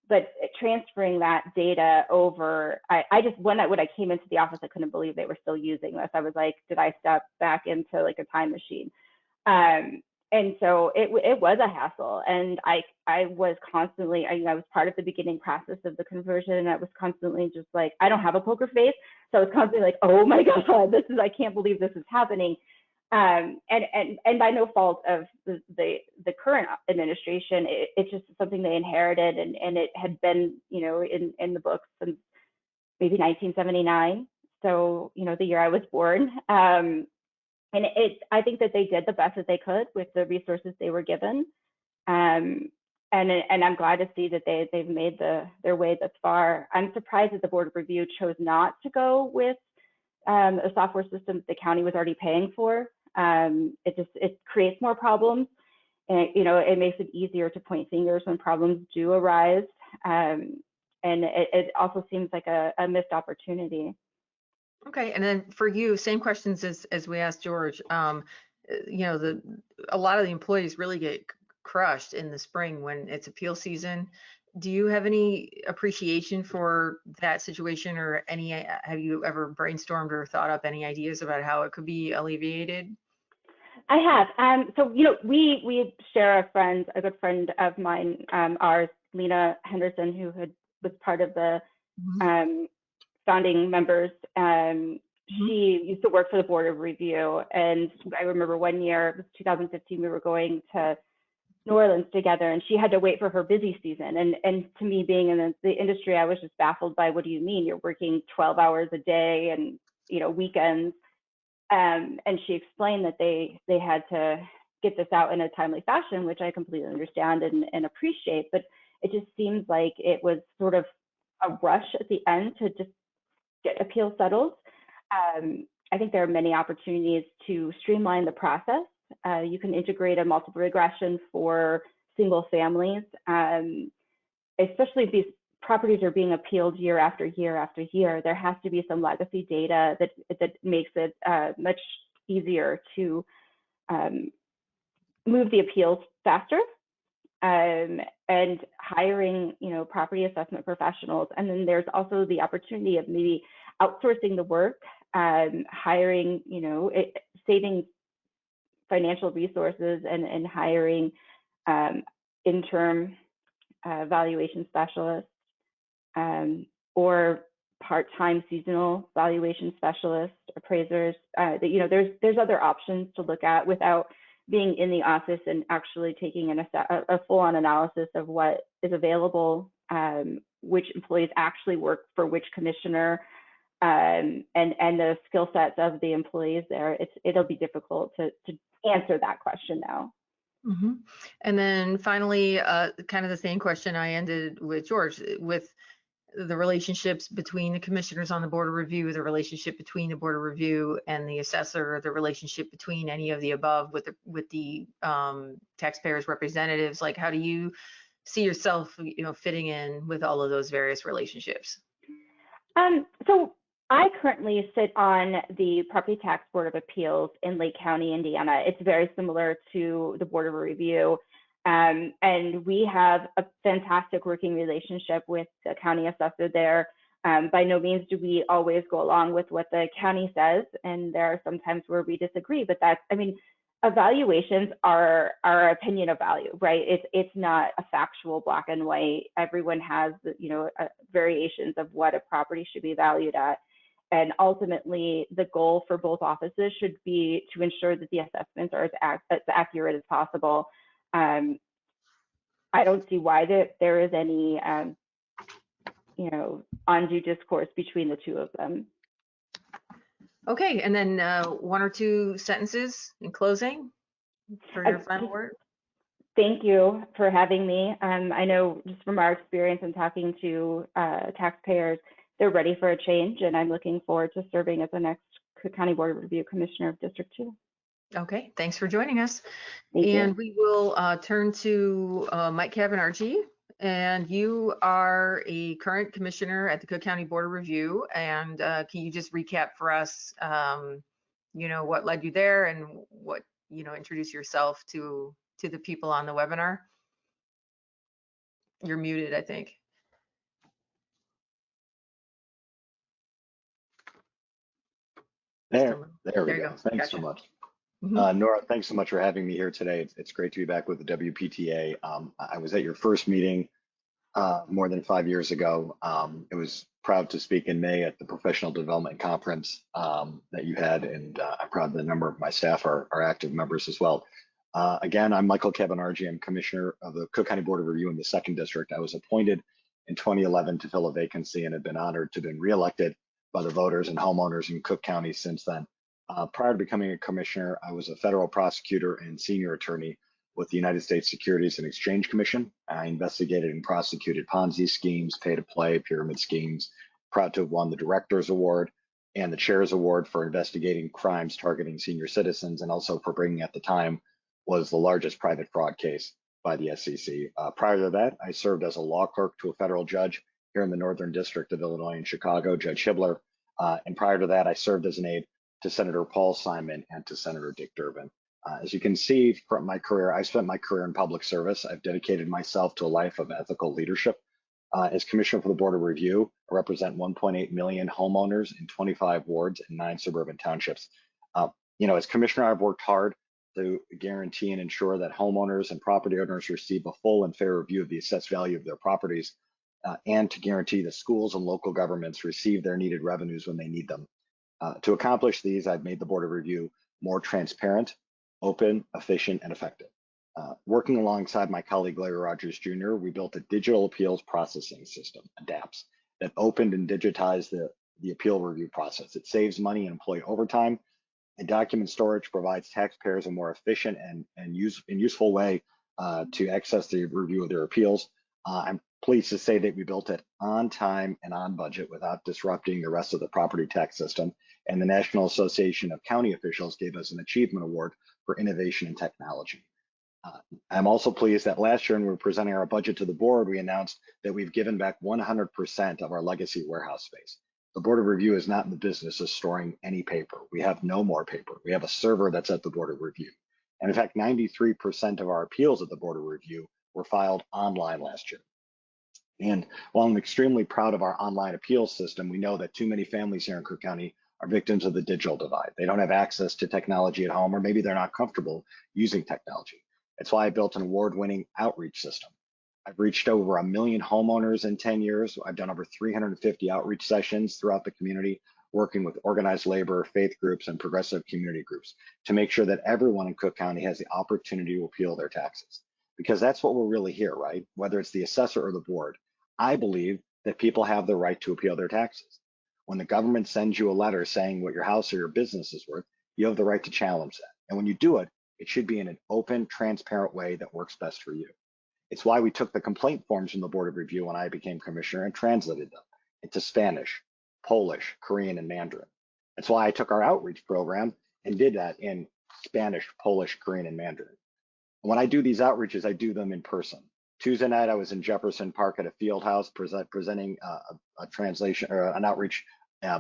But transferring that data over, I just, when I came into the office, I couldn't believe they were still using this. I was like, did I step back into like a time machine? And so it was a hassle, and I was constantly, I was part of the beginning process of the conversion, and I was constantly just like, I don't have a poker face, so I was constantly like, oh my God, I can't believe this is happening. And by no fault of the current administration, it's just something they inherited, and it had been, in the books since maybe 1979. So, the year I was born. And I think that they did the best that they could with the resources they were given. And I'm glad to see that they've made their way thus far. I'm surprised that the Board of Review chose not to go with a software system the county was already paying for. It creates more problems, and it makes it easier to point fingers when problems do arise. And it also seems like a missed opportunity. Okay, and then for you, same questions as we asked George. A lot of the employees really get crushed in the spring when it's appeal season. Do you have any appreciation for that situation, or have you ever brainstormed or thought up any ideas about how it could be alleviated? I have. So, we share a good friend of mine, ours, Lena Henderson, who was part of the founding members. She used to work for the Board of Review, and I remember one year, it was 2015, we were going to New Orleans together, and she had to wait for her busy season. And to me, being in the industry, I was just baffled by, what do you mean you're working 12 hours a day and weekends? And she explained that they had to get this out in a timely fashion, which I completely understand and appreciate. But it just seems like it was sort of a rush at the end to just get appeals settled. I think there are many opportunities to streamline the process. You can integrate a multiple regression for single families, especially if these properties are being appealed year after year after year. There has to be some legacy data that makes it much easier to move the appeals faster. And hiring, property assessment professionals. And then there's also the opportunity of maybe outsourcing the work, hiring, saving financial resources and hiring interim valuation specialists or part-time seasonal valuation specialists, appraisers. There's other options to look at without being in the office and actually taking a full-on analysis of what is available, which employees actually work for which commissioner, and the skill sets of the employees there. It'll be difficult to answer that question now. Mm-hmm. And then finally, kind of the same question I ended with George, with the relationships between the commissioners on the Board of Review, the relationship between the Board of Review and the assessor, the relationship between any of the above with the taxpayers' representatives. Like, how do you see yourself, fitting in with all of those various relationships? So I currently sit on the Property Tax Board of Appeals in Lake County, Indiana. It's very similar to the Board of Review. And we have a fantastic working relationship with the county assessor there. By no means do we always go along with what the county says, and there are some times where we disagree, but evaluations are our opinion of value, right? It's not a factual black and white. Everyone has, variations of what a property should be valued at. And ultimately, the goal for both offices should be to ensure that the assessments are as accurate as possible. I don't see why there is any, undue discourse between the two of them. Okay, and then one or two sentences in closing for your final word. Thank you for having me. I know just from our experience in talking to taxpayers, they're ready for a change, and I'm looking forward to serving as the next Cook County Board of Review Commissioner of District 2. Okay, thanks for joining us. Thank you. And we will turn to Mike Cabonargi. And you are a current commissioner at the Cook County Board of Review. And can you just recap for us, what led you there and what, introduce yourself to the people on the webinar? You're muted, I think. There we you go. Thanks so Gotcha. much. Mhm. Nora, thanks so much for having me here today. It's great to be back with the WPTA. I was at your first meeting more than 5 years ago. It was proud to speak in May at the Professional Development Conference that you had, and I'm proud that a number of my staff are active members as well. Again, I'm Michael Cabonargi. I'm Commissioner of the Cook County Board of Review in the 2nd District. I was appointed in 2011 to fill a vacancy and have been honored to have been reelected by the voters and homeowners in Cook County since then. Prior to becoming a commissioner, I was a federal prosecutor and senior attorney with the United States Securities and Exchange Commission. I investigated and prosecuted Ponzi schemes, pay-to-play, pyramid schemes. Proud to have won the Director's Award and the Chair's Award for investigating crimes targeting senior citizens, and also for bringing, at the time, was the largest private fraud case by the SEC. Prior to that, I served as a law clerk to a federal judge here in the Northern District of Illinois in Chicago, Judge Hibbler. And prior to that, I served as an aide to Senator Paul Simon and to Senator Dick Durbin. As you can see from my career, I spent my career in public service. I've dedicated myself to a life of ethical leadership. As Commissioner for the Board of Review, I represent 1.8 million homeowners in 25 wards and 9 suburban townships. As Commissioner, I've worked hard to guarantee and ensure that homeowners and property owners receive a full and fair review of the assessed value of their properties, and to guarantee that schools and local governments receive their needed revenues when they need them. To accomplish these, I've made the Board of Review more transparent, open, efficient, and effective. Working alongside my colleague Larry Rogers Jr., we built a digital appeals processing system, ADAPS, that opened and digitized the appeal review process. It saves money and employee overtime, and document storage provides taxpayers a more efficient and useful way to access the review of their appeals. I'm pleased to say that we built it on time and on budget without disrupting the rest of the property tax system. And the National Association of County Officials gave us an achievement award for innovation and technology. I'm also pleased that last year when we were presenting our budget to the board, we announced that we've given back 100% of our legacy warehouse space. The Board of Review is not in the business of storing any paper. We have no more paper. We have a server that's at the Board of Review. And in fact, 93% of our appeals at the Board of Review were filed online last year. And while I'm extremely proud of our online appeals system, we know that too many families here in Cook County are victims of the digital divide. They don't have access to technology at home, or maybe they're not comfortable using technology. That's why I built an award-winning outreach system. I've reached over 1 million homeowners in 10 years. I've done over 350 outreach sessions throughout the community, working with organized labor, faith groups, and progressive community groups to make sure that everyone in Cook County has the opportunity to appeal their taxes. Because that's what we're really here, right? Whether it's the assessor or the board, I believe that people have the right to appeal their taxes. When the government sends you a letter saying what your house or your business is worth, you have the right to challenge that. And when you do it, it should be in an open, transparent way that works best for you. It's why we took the complaint forms from the Board of Review when I became commissioner and translated them into Spanish, Polish, Korean, and Mandarin. That's why I took our outreach program and did that in Spanish, Polish, Korean, and Mandarin. When I do these outreaches, I do them in person. Tuesday night, I was in Jefferson Park at a field house presenting a translation or an outreach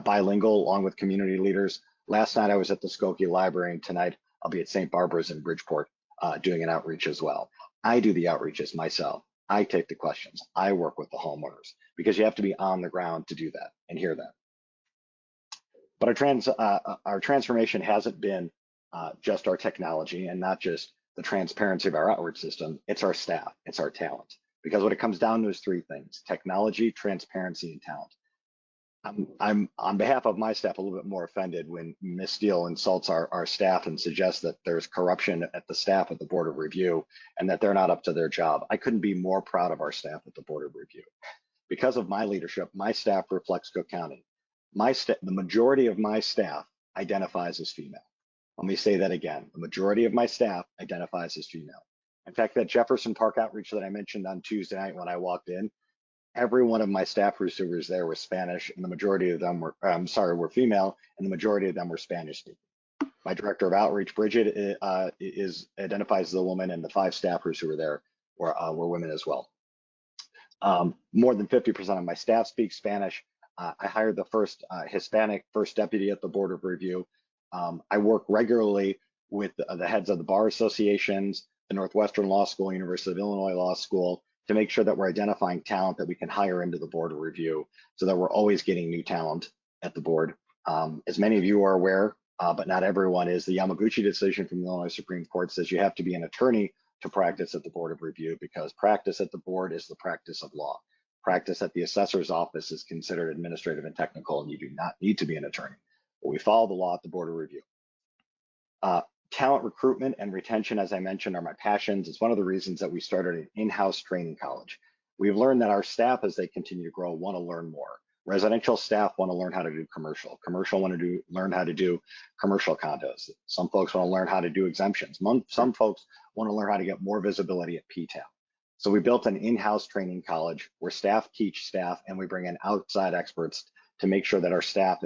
bilingual along with community leaders. Last night, I was at the Skokie Library, and tonight I'll be at St. Barbara's in Bridgeport doing an outreach as well. I do the outreaches myself. I take the questions. I work with the homeowners because you have to be on the ground to do that and hear that. But our transformation hasn't been just our technology and not just the transparency of our outreach system. It's our staff, it's our talent. Because what it comes down to is 3 things: technology, transparency, and talent. I'm on behalf of my staff a little bit more offended when Ms. Steele insults our staff and suggests that there's corruption at the staff at the Board of Review and that they're not up to their job. I couldn't be more proud of our staff at the Board of Review. Because of my leadership, my staff reflects Cook County. The majority of my staff identifies as female. Let me say that again. The majority of my staff identifies as female. In fact, that Jefferson Park outreach that I mentioned on Tuesday night when I walked in, every one of my staff who was there was Spanish, and the majority of them were female, and the majority of them were Spanish speaking. My director of outreach, Bridget, identifies as a woman, and the 5 staffers who were there were women as well. More than 50% of my staff speaks Spanish. I hired the first Hispanic first deputy at the Board of Review. I work regularly with the heads of the bar associations, the Northwestern Law School, University of Illinois Law School, to make sure that we're identifying talent that we can hire into the Board of Review, so that we're always getting new talent at the board. As many of you are aware, but not everyone is, the Yamaguchi decision from the Illinois Supreme Court says you have to be an attorney to practice at the Board of Review, because practice at the board is the practice of law. Practice at the assessor's office is considered administrative and technical, and you do not need to be an attorney. But we follow the law at the Board of Review. Talent recruitment and retention, as I mentioned, are my passions. It's one of the reasons that we started an in-house training college. We've learned that our staff, as they continue to grow, want to learn more. Residential staff want to learn how to do commercial. Commercial want to learn how to do commercial condos. Some folks want to learn how to do exemptions. Some folks want to learn how to get more visibility at PTAB. So we built an in-house training college where staff teach staff, and we bring in outside experts to make sure that our staff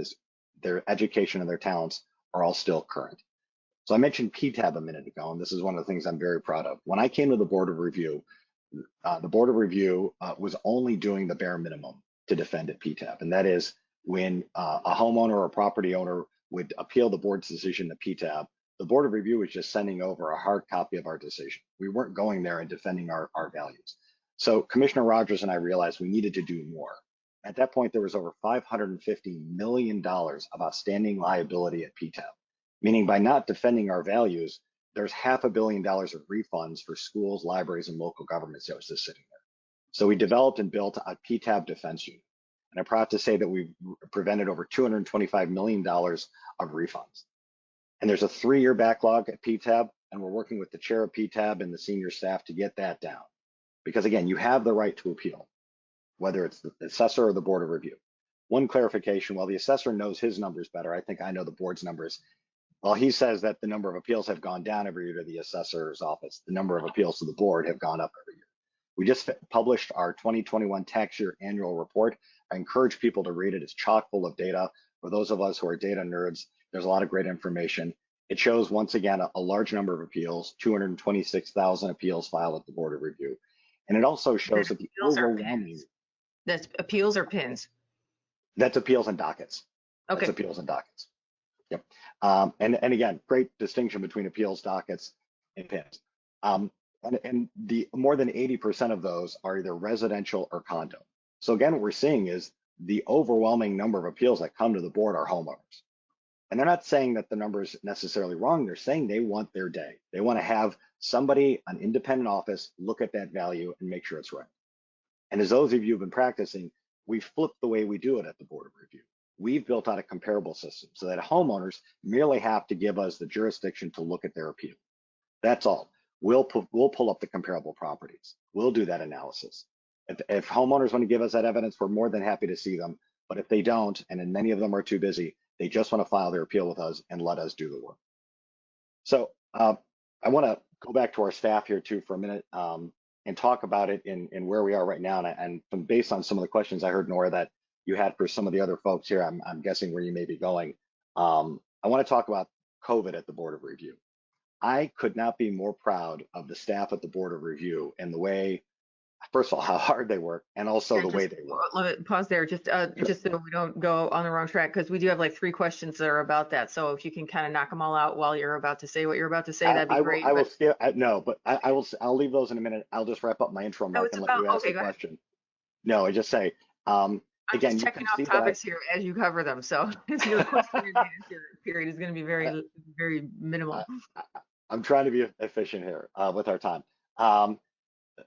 their education and their talents are all still current. So I mentioned PTAB a minute ago, and this is one of the things I'm very proud of. When I came to the Board of Review, was only doing the bare minimum to defend at PTAB, and that is when a homeowner or a property owner would appeal the board's decision to PTAB, the Board of Review was just sending over a hard copy of our decision. We weren't going there and defending our values. So Commissioner Rogers and I realized we needed to do more. At that point, there was over $550 million of outstanding liability at PTAB, meaning by not defending our values, there's $500 million of refunds for schools, libraries, and local governments that was just sitting there. So we developed and built a PTAB defense unit. And I'm proud to say that we've prevented over $225 million of refunds. And there's a 3-year backlog at PTAB, and we're working with the chair of PTAB and the senior staff to get that down. Because again, you have the right to appeal, whether it's the assessor or the Board of Review. One clarification, while the assessor knows his numbers better, I think I know the board's numbers. Well, he says that the number of appeals have gone down every year to the assessor's office. The number of appeals to the board have gone up every year. We just published our 2021 tax year annual report. I encourage people to read it. It's chock full of data. For those of us who are data nerds, there's a lot of great information. It shows, once again, a large number of appeals, 226,000 appeals filed at the Board of Review. And it also shows that the overwhelming— That's appeals or pins? That's appeals and dockets. Okay. That's appeals and dockets. Yep. And again, great distinction between appeals, dockets, and pins. And the more than 80% of those are either residential or condo. So again, what we're seeing is the overwhelming number of appeals that come to the board are homeowners. And they're not saying that the number is necessarily wrong. They're saying they want their day. They want to have somebody, an independent office, look at that value and make sure it's right. And as those of you who've been practicing, we flipped the way we do it at the Board of Review. We've built out a comparable system so that homeowners merely have to give us the jurisdiction to look at their appeal. That's all. We'll pull up the comparable properties. We'll do that analysis. If homeowners want to give us that evidence, we're more than happy to see them. But if they don't, and then many of them are too busy, they just want to file their appeal with us and let us do the work. So I want to go back to our staff here too for a minute and talk about it in where we are right now. And based on some of the questions I heard, Nora, that you had for some of the other folks here, I'm guessing where you may be going. I want to talk about COVID at the Board of Review. I could not be more proud of the staff at the Board of Review and the way, first of all, how hard they work, and also the way they work. Let me pause there, just so we don't go on the wrong track, because we do have like 3 questions that are about that. So if you can kind of knock them all out while you're about to say what you're about to say, that'd be great. I will skip. No, but I will. I'll leave those in a minute. I'll just wrap up my intro, Mark, and let you ask the question. No, I just say. I'm again, just checking off topics here as you cover them. So your question and answer period is going to be very, very minimal. I'm trying to be efficient here with our time.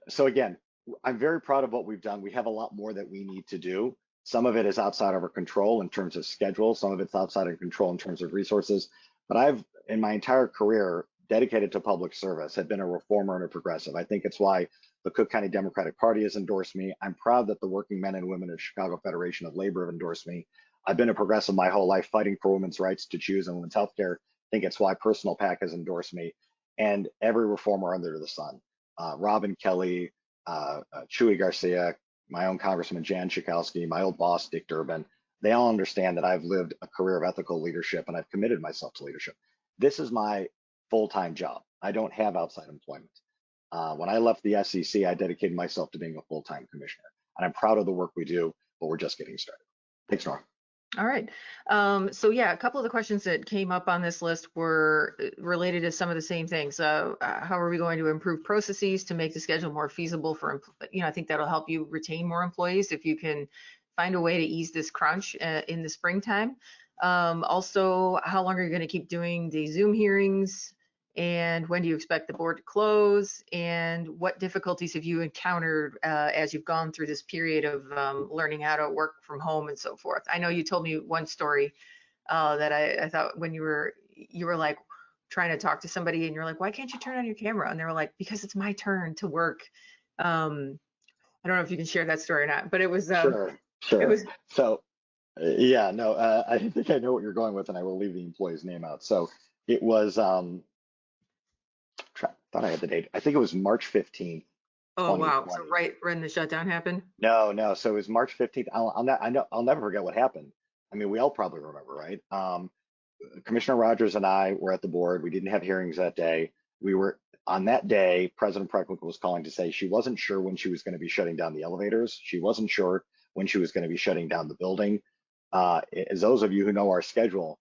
So again, I'm very proud of what we've done. We have a lot more that we need to do. Some of it is outside of our control in terms of schedule. Some of it's outside of control in terms of resources. But I've, in my entire career, dedicated to public service, have been a reformer and a progressive. I think it's why the Cook County Democratic Party has endorsed me. I'm proud that the working men and women of Chicago Federation of Labor have endorsed me. I've been a progressive my whole life, fighting for women's rights to choose and women's health care. I think it's why Personal PAC has endorsed me, and every reformer under the sun. Robin Kelly, Chuy Garcia, my own Congressman Jan Schakowsky, my old boss, Dick Durbin, they all understand that I've lived a career of ethical leadership and I've committed myself to leadership. this is my full-time job. I don't have outside employment. When I left the SEC, I dedicated myself to being a full-time commissioner, and I'm proud of the work we do, but we're just getting started. Thanks, Nora. All right. So yeah, a couple of the questions that came up on this list were related to some of the same things. How are we going to improve processes to make the schedule more feasible for, I think that'll help you retain more employees if you can find a way to ease this crunch in the springtime. Also, how long are you going to keep doing the Zoom hearings? And when do you expect the board to close? And what difficulties have you encountered as you've gone through this period of learning how to work from home and so forth? I know you told me one story that I thought when you were like trying to talk to somebody and you're like, why can't you turn on your camera? And they were like, because it's my turn to work. I don't know if you can share that story or not, but it was Sure. It was So yeah, no, I think I know what you're going with, and I will leave the employee's name out. So it was thought I had the date. I think it was March 15th. Oh wow! So right when the shutdown happened? No. So it was March 15th. I'll never forget what happened. I mean, we all probably remember, right? Commissioner Rogers and I were at the board. We didn't have hearings that day. We were on that day. President Preckwinkle was calling to say she wasn't sure when she was going to be shutting down the elevators. She wasn't sure when she was going to be shutting down the building. As those of you who know our schedule,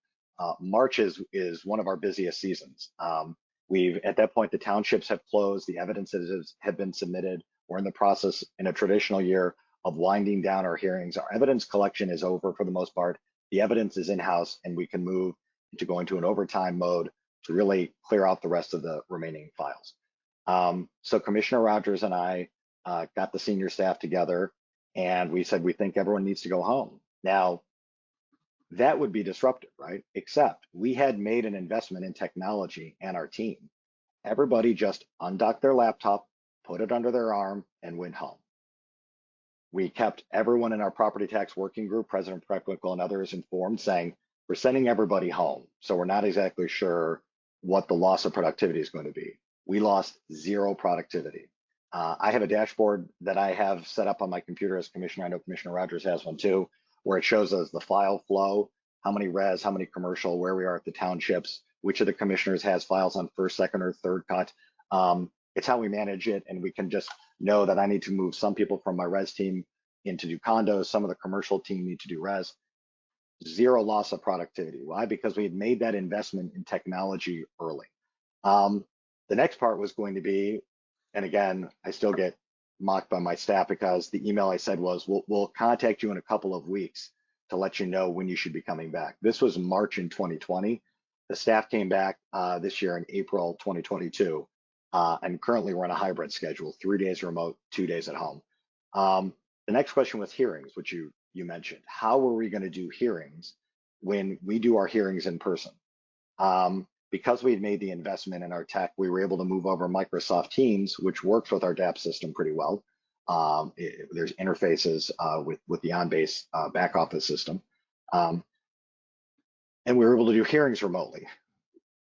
March is one of our busiest seasons. At that point, the townships have closed, the evidences have been submitted. We're in the process in a traditional year of winding down our hearings. Our evidence collection is over for the most part. The evidence is in-house, and we can move to go into an overtime mode to really clear out the rest of the remaining files. So Commissioner Rogers and I got the senior staff together, and we said we think everyone needs to go home. Now, that would be disruptive, right? Except we had made an investment in technology and our team. Everybody just undocked their laptop, put it under their arm, and went home. We kept everyone in our property tax working group, President Preckwinkle and others, informed, saying, we're sending everybody home. So we're not exactly sure what the loss of productivity is going to be. We lost zero productivity. I have a dashboard that I have set up on my computer as commissioner. I know Commissioner Rogers has one too, where it shows us the file flow, how many res, how many commercial, where we are at the townships, which of the commissioners has files on first, second, or third cut. It's how we manage it, and we can just know that I need to move some people from my res team in to do condos, some of the commercial team need to do res. Zero loss of productivity. Why? Because we had made that investment in technology early. The next part was going to be, and again, I still get mocked by my staff because the email I said was, we'll contact you in a couple of weeks to let you know when you should be coming back. This was March in 2020. The staff came back this year in April 2022, and currently we're on a hybrid schedule, 3 days remote, 2 days at home. The next question was hearings, which you mentioned. How are we going to do hearings when we do our hearings in person? Because we had made the investment in our tech, we were able to move over Microsoft Teams, which works with our DAP system pretty well. There's interfaces with the OnBase back office system. And we were able to do hearings remotely.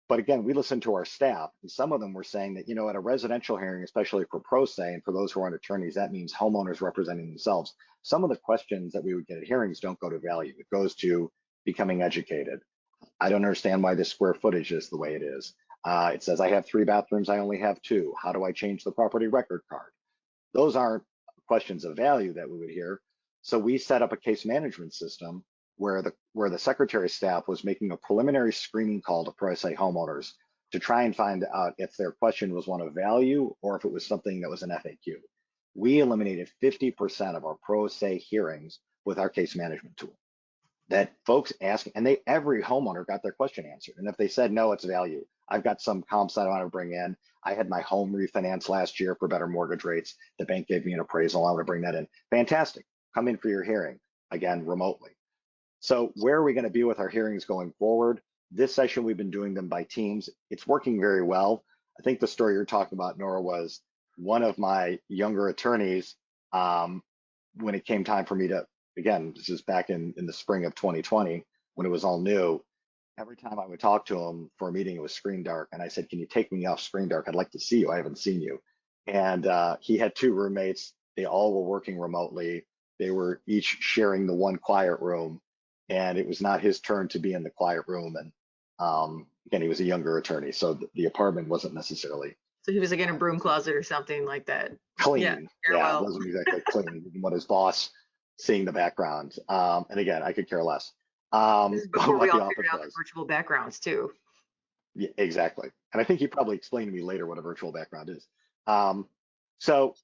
But again, we listened to our staff, and some of them were saying that, at a residential hearing, especially for pro se and for those who aren't attorneys, that means homeowners representing themselves. Some of the questions that we would get at hearings don't go to value. It goes to becoming educated. I don't understand why the square footage is the way it is. It says I have 3 bathrooms, I only have 2. How do I change the property record card? Those aren't questions of value that we would hear. So we set up a case management system where the secretary staff was making a preliminary screening call to pro se homeowners to try and find out if their question was one of value or if it was something that was an FAQ. We eliminated 50% of our pro se hearings with our case management tool. That folks ask, and every homeowner got their question answered. And if they said, no, it's value, I've got some comps that I want to bring in. I had my home refinance last year for better mortgage rates. The bank gave me an appraisal. I want to bring that in. Fantastic. Come in for your hearing, again, remotely. So where are we going to be with our hearings going forward? This session, we've been doing them by teams. It's working very well. I think the story you're talking about, Nora, was one of my younger attorneys, when it came time for me to, again, this is back in the spring of 2020, when it was all new. Every time I would talk to him for a meeting, it was screen dark. And I said, can you take me off screen dark? I'd like to see you. I haven't seen you. And he had 2 roommates. They all were working remotely. They were each sharing the one quiet room. And it was not his turn to be in the quiet room. And Again, he was a younger attorney, so the apartment wasn't necessarily So he was like in a broom closet or something like that. clean. Yeah, Yeah, it well. wasn't exactly clean. Didn't want his boss seeing the background. And again, I could care less. This is before we What the all figured office out the does. virtual backgrounds too. Yeah, exactly. And I think he probably explained to me later what a virtual background is. So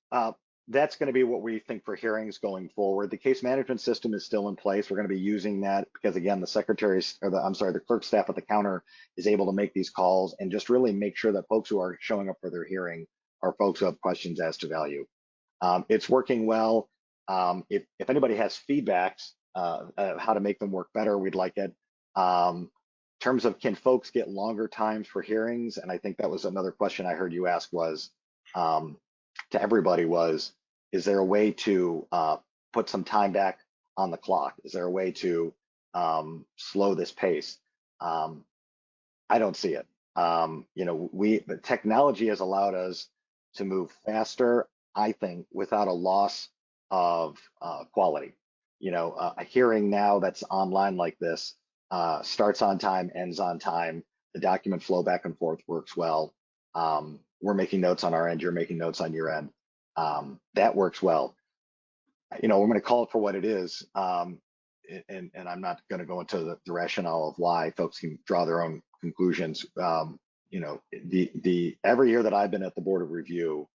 that's going to be what we think for hearings going forward. The case management system is still in place. We're going to be using that because, again, the secretaries, or the clerk staff at the counter is able to make these calls and just really make sure that folks who are showing up for their hearing are folks who have questions as to value. It's working well. If anybody has feedbacks how to make them work better, we'd like it. In terms of can folks get longer times for hearings, and I think that was another question I heard you ask was to everybody was, is there a way to put some time back on the clock? Is there a way to slow this pace? I don't see it. The technology has allowed us to move faster, I think, without a loss of quality. A hearing now that's online like this starts on time, ends on time. The document flow back and forth works well. We're making notes on our end, you're making notes on your end. That works well. We're going to call it for what it is. And I'm not going to go into the rationale of why. Folks can draw their own conclusions. Every year that I've been at the Board of Review,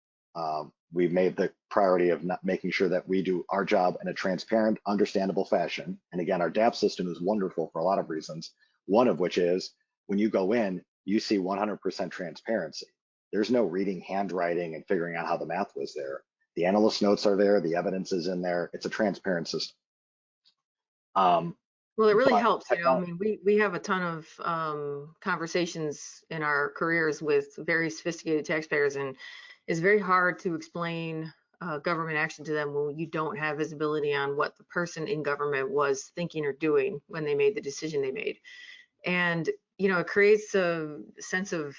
we've made the priority of not making sure that we do our job in a transparent, understandable fashion. And again, our DAP system is wonderful for a lot of reasons. One of which is when you go in, you see 100% transparency. There's no reading handwriting and figuring out how the math was there. The analyst notes are there, the evidence is in there. It's a transparent system. Well, it really helps, I mean, we have a ton of conversations in our careers with very sophisticated taxpayers, and it's very hard to explain government action to them when you don't have visibility on what the person in government was thinking or doing when they made the decision they made. And, it creates a sense of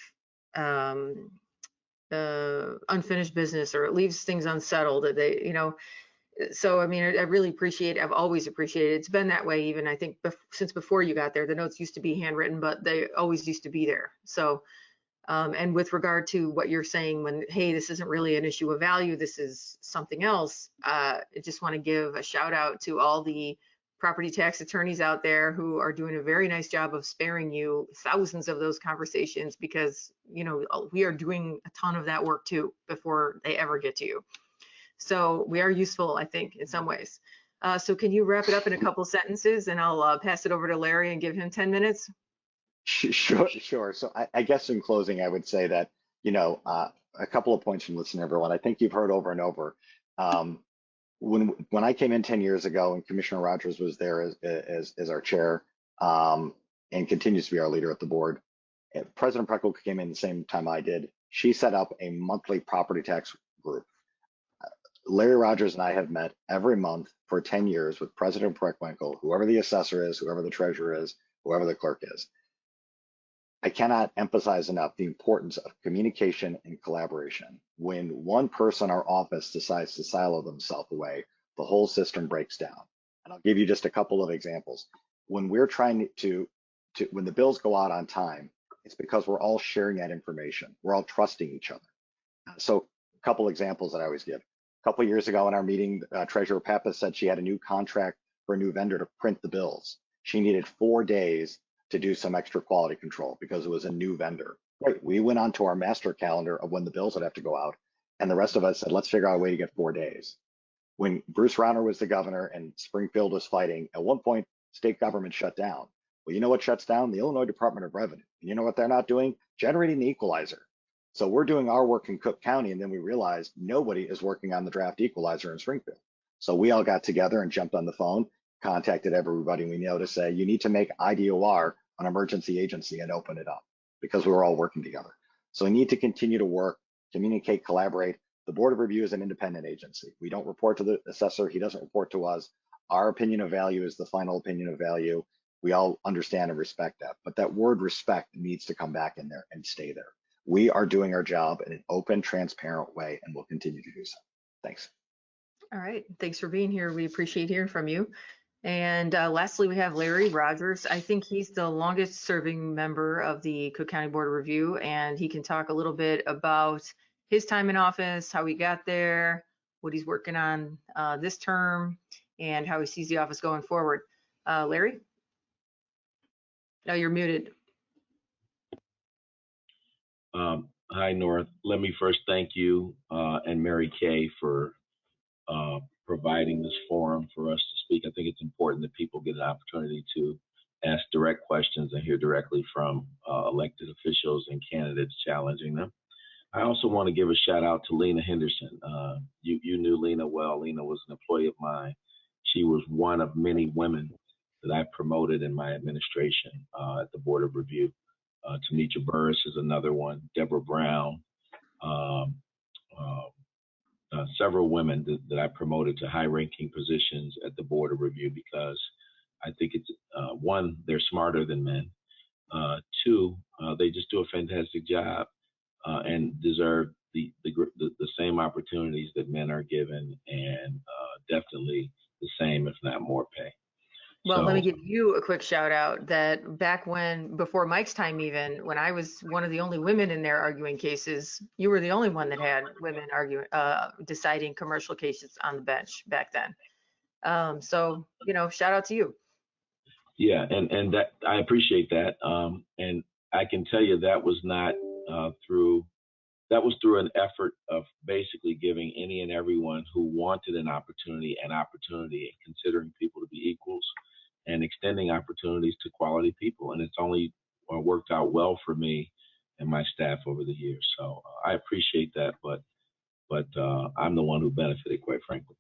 unfinished business, or it leaves things unsettled that they, so I mean, I really appreciate, I've always appreciated, it's been that way even I think since before you got there. The notes used to be handwritten, but they always used to be there. So and with regard to what you're saying, when, hey, this isn't really an issue of value, this is something else, I just want to give a shout out to all the property tax attorneys out there who are doing a very nice job of sparing you thousands of those conversations, because we are doing a ton of that work too before they ever get to you. So we are useful, I think, in some ways. So can you wrap it up in a couple sentences, and I'll pass it over to Larry and give him 10 minutes? Sure. So I guess in closing, I would say that, a couple of points from listening, everyone. I think you've heard over and over. When I came in 10 years ago and Commissioner Rogers was there as our chair and continues to be our leader at the board, President Preckwinkle came in the same time I did. She set up a monthly property tax group. Larry Rogers and I have met every month for 10 years with President Preckwinkle, whoever the assessor is, whoever the treasurer is, whoever the clerk is. I cannot emphasize enough the importance of communication and collaboration. When one person or office decides to silo themselves away, the whole system breaks down. And I'll give you just a couple of examples. When we're trying when the bills go out on time, it's because we're all sharing that information. We're all trusting each other. So a couple examples that I always give. A couple of years ago in our meeting, Treasurer Pappas said she had a new contract for a new vendor to print the bills. She needed 4 days to do some extra quality control because it was a new vendor. Right. We went on to our master calendar of when the bills would have to go out, and the rest of us said, let's figure out a way to get 4 days. When Bruce Rauner was the governor and Springfield was fighting, at one point, state government shut down. Well, you know what shuts down? The Illinois Department of Revenue. And you know what they're not doing? Generating the equalizer. So we're doing our work in Cook County, and then we realized nobody is working on the draft equalizer in Springfield. So we all got together and jumped on the phone, contacted everybody we know to say, you need to make IDOR an emergency agency and open it up, because we were all working together. So we need to continue to work, communicate, collaborate. The Board of Review is an independent agency. We don't report to the assessor. He doesn't report to us. Our opinion of value is the final opinion of value. We all understand and respect that. But that word respect needs to come back in there and stay there. We are doing our job in an open, transparent way, and we'll continue to do so. Thanks. All right. Thanks for being here. We appreciate hearing from you. And lastly, we have Larry Rogers. I think he's the longest serving member of the Cook County Board of Review, and he can talk a little bit about his time in office, how he got there, what he's working on this term, and how he sees the office going forward. Larry? No, you're muted. Hi, Nora. Let me first thank you and Mary Kay for providing this forum for us to speak. I think it's important that people get an opportunity to ask direct questions and hear directly from elected officials and candidates challenging them. I also want to give a shout out to Lena Henderson. You knew Lena well. Lena was an employee of mine. She was one of many women that I promoted in my administration at the Board of Review. Tanisha Burris is another one, Deborah Brown, several women that I promoted to high-ranking positions at the Board of Review because I think it's, one, they're smarter than men. Two, they just do a fantastic job and deserve the same opportunities that men are given, and definitely the same, if not more, pay. Well, So, let me give you a quick shout out that back when, before Mike's time even, when I was one of the only women in there arguing cases, you were the only one that had women arguing, deciding commercial cases on the bench back then. So, you know, shout out to you. yeah, and that I appreciate that. And I can tell you that was not through an effort of basically giving any and everyone who wanted an opportunity, and considering people to be equals and extending opportunities to quality people. And it's only worked out well for me and my staff over the years. So I appreciate that, but I'm the one who benefited, quite frankly.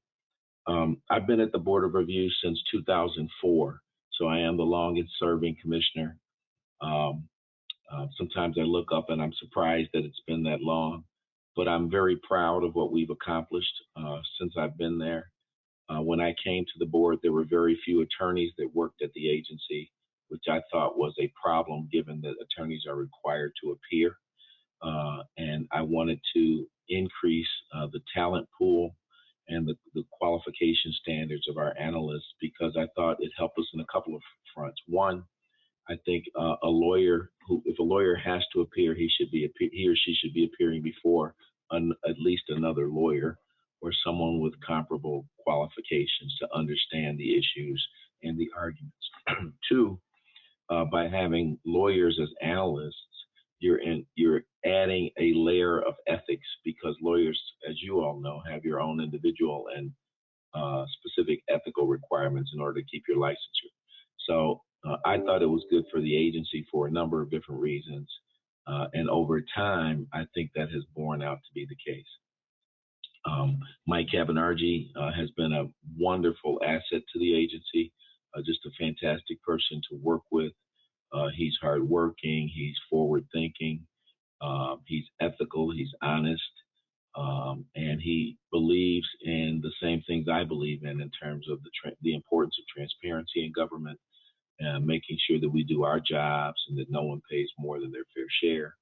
I've been at the Board of Review since 2004, so I am the longest serving commissioner. Sometimes I look up and I'm surprised that it's been that long, but I'm very proud of what we've accomplished since I've been there. When I came to the board, there were very few attorneys that worked at the agency, which I thought was a problem given that attorneys are required to appear. And I wanted to increase the talent pool and the qualification standards of our analysts because I thought it helped us in a couple of fronts. One, I think a lawyer if a lawyer has to appear, he or she should be appearing before at least another lawyer or someone with comparable qualifications to understand the issues and the arguments. Two, by having lawyers as analysts, you're adding a layer of ethics because lawyers, as you all know, have your own individual and specific ethical requirements in order to keep your licensure. So I thought it was good for the agency for a number of different reasons. And over time, I think that has borne out to be the case. Mike Cabonargi has been a wonderful asset to the agency, just a fantastic person to work with. He's hardworking, he's forward thinking, he's ethical, he's honest, and he believes in the same things I believe in terms of the importance of transparency in government, making sure that we do our jobs and that no one pays more than their fair share,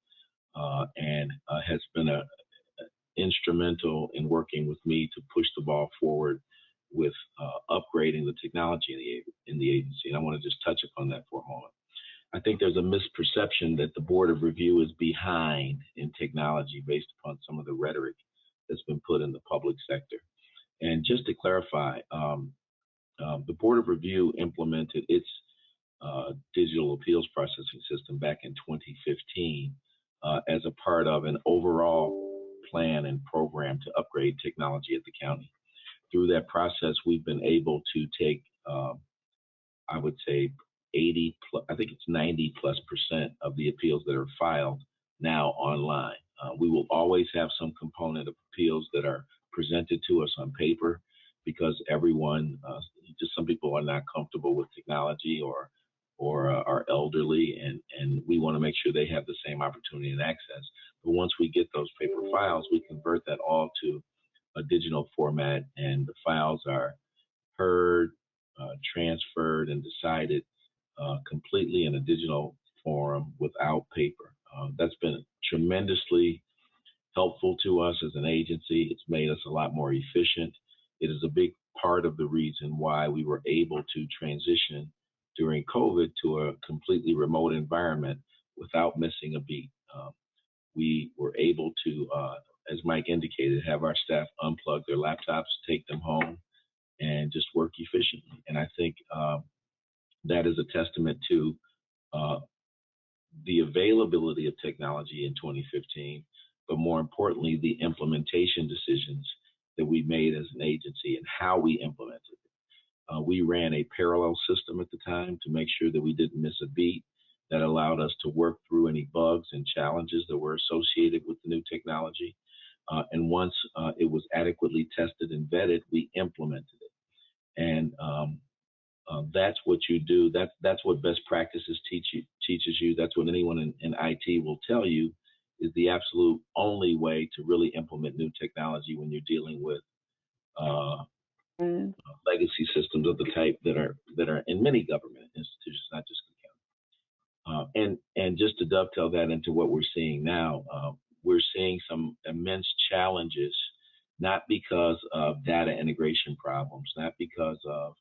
and has been instrumental in working with me to push the ball forward with upgrading the technology in the agency. And I want to just touch upon that for a moment. I think there's a misperception that the Board of Review is behind in technology based upon some of the rhetoric that's been put in the public sector. And just to clarify, the Board of Review implemented its digital appeals processing system back in 2015 as a part of an overall plan and program to upgrade technology at the county. Through that process, we've been able to take, I would say, 80, I think it's 90+% of the appeals that are filed now online. We will always have some component of appeals that are presented to us on paper because everyone, just some people are not comfortable with technology or are elderly, and we want to make sure they have the same opportunity and access. But once we get those paper files, we convert that all to a digital format, and the files are heard, transferred, and decided completely in a digital form without paper. That's been tremendously helpful to us as an agency. It's made us a lot more efficient. It is a big part of the reason why we were able to transition during COVID to a completely remote environment without missing a beat. We were able to, as Mike indicated, have our staff unplug their laptops, take them home, and just work efficiently. And I think that is a testament to the availability of technology in 2015, but more importantly, the implementation decisions that we made as an agency and how we implemented it. We ran a parallel system at the time to make sure that we didn't miss a beat. That allowed us to work through any bugs and challenges that were associated with the new technology. And once it was adequately tested and vetted, we implemented it. And that's what you do. That's what best practices teaches you. That's what anyone in IT will tell you is the absolute only way to really implement new technology when you're dealing with legacy systems of the type that are in many government institutions, not just Cook County. And just to dovetail that into what we're seeing now, we're seeing some immense challenges, not because of data integration problems, not because of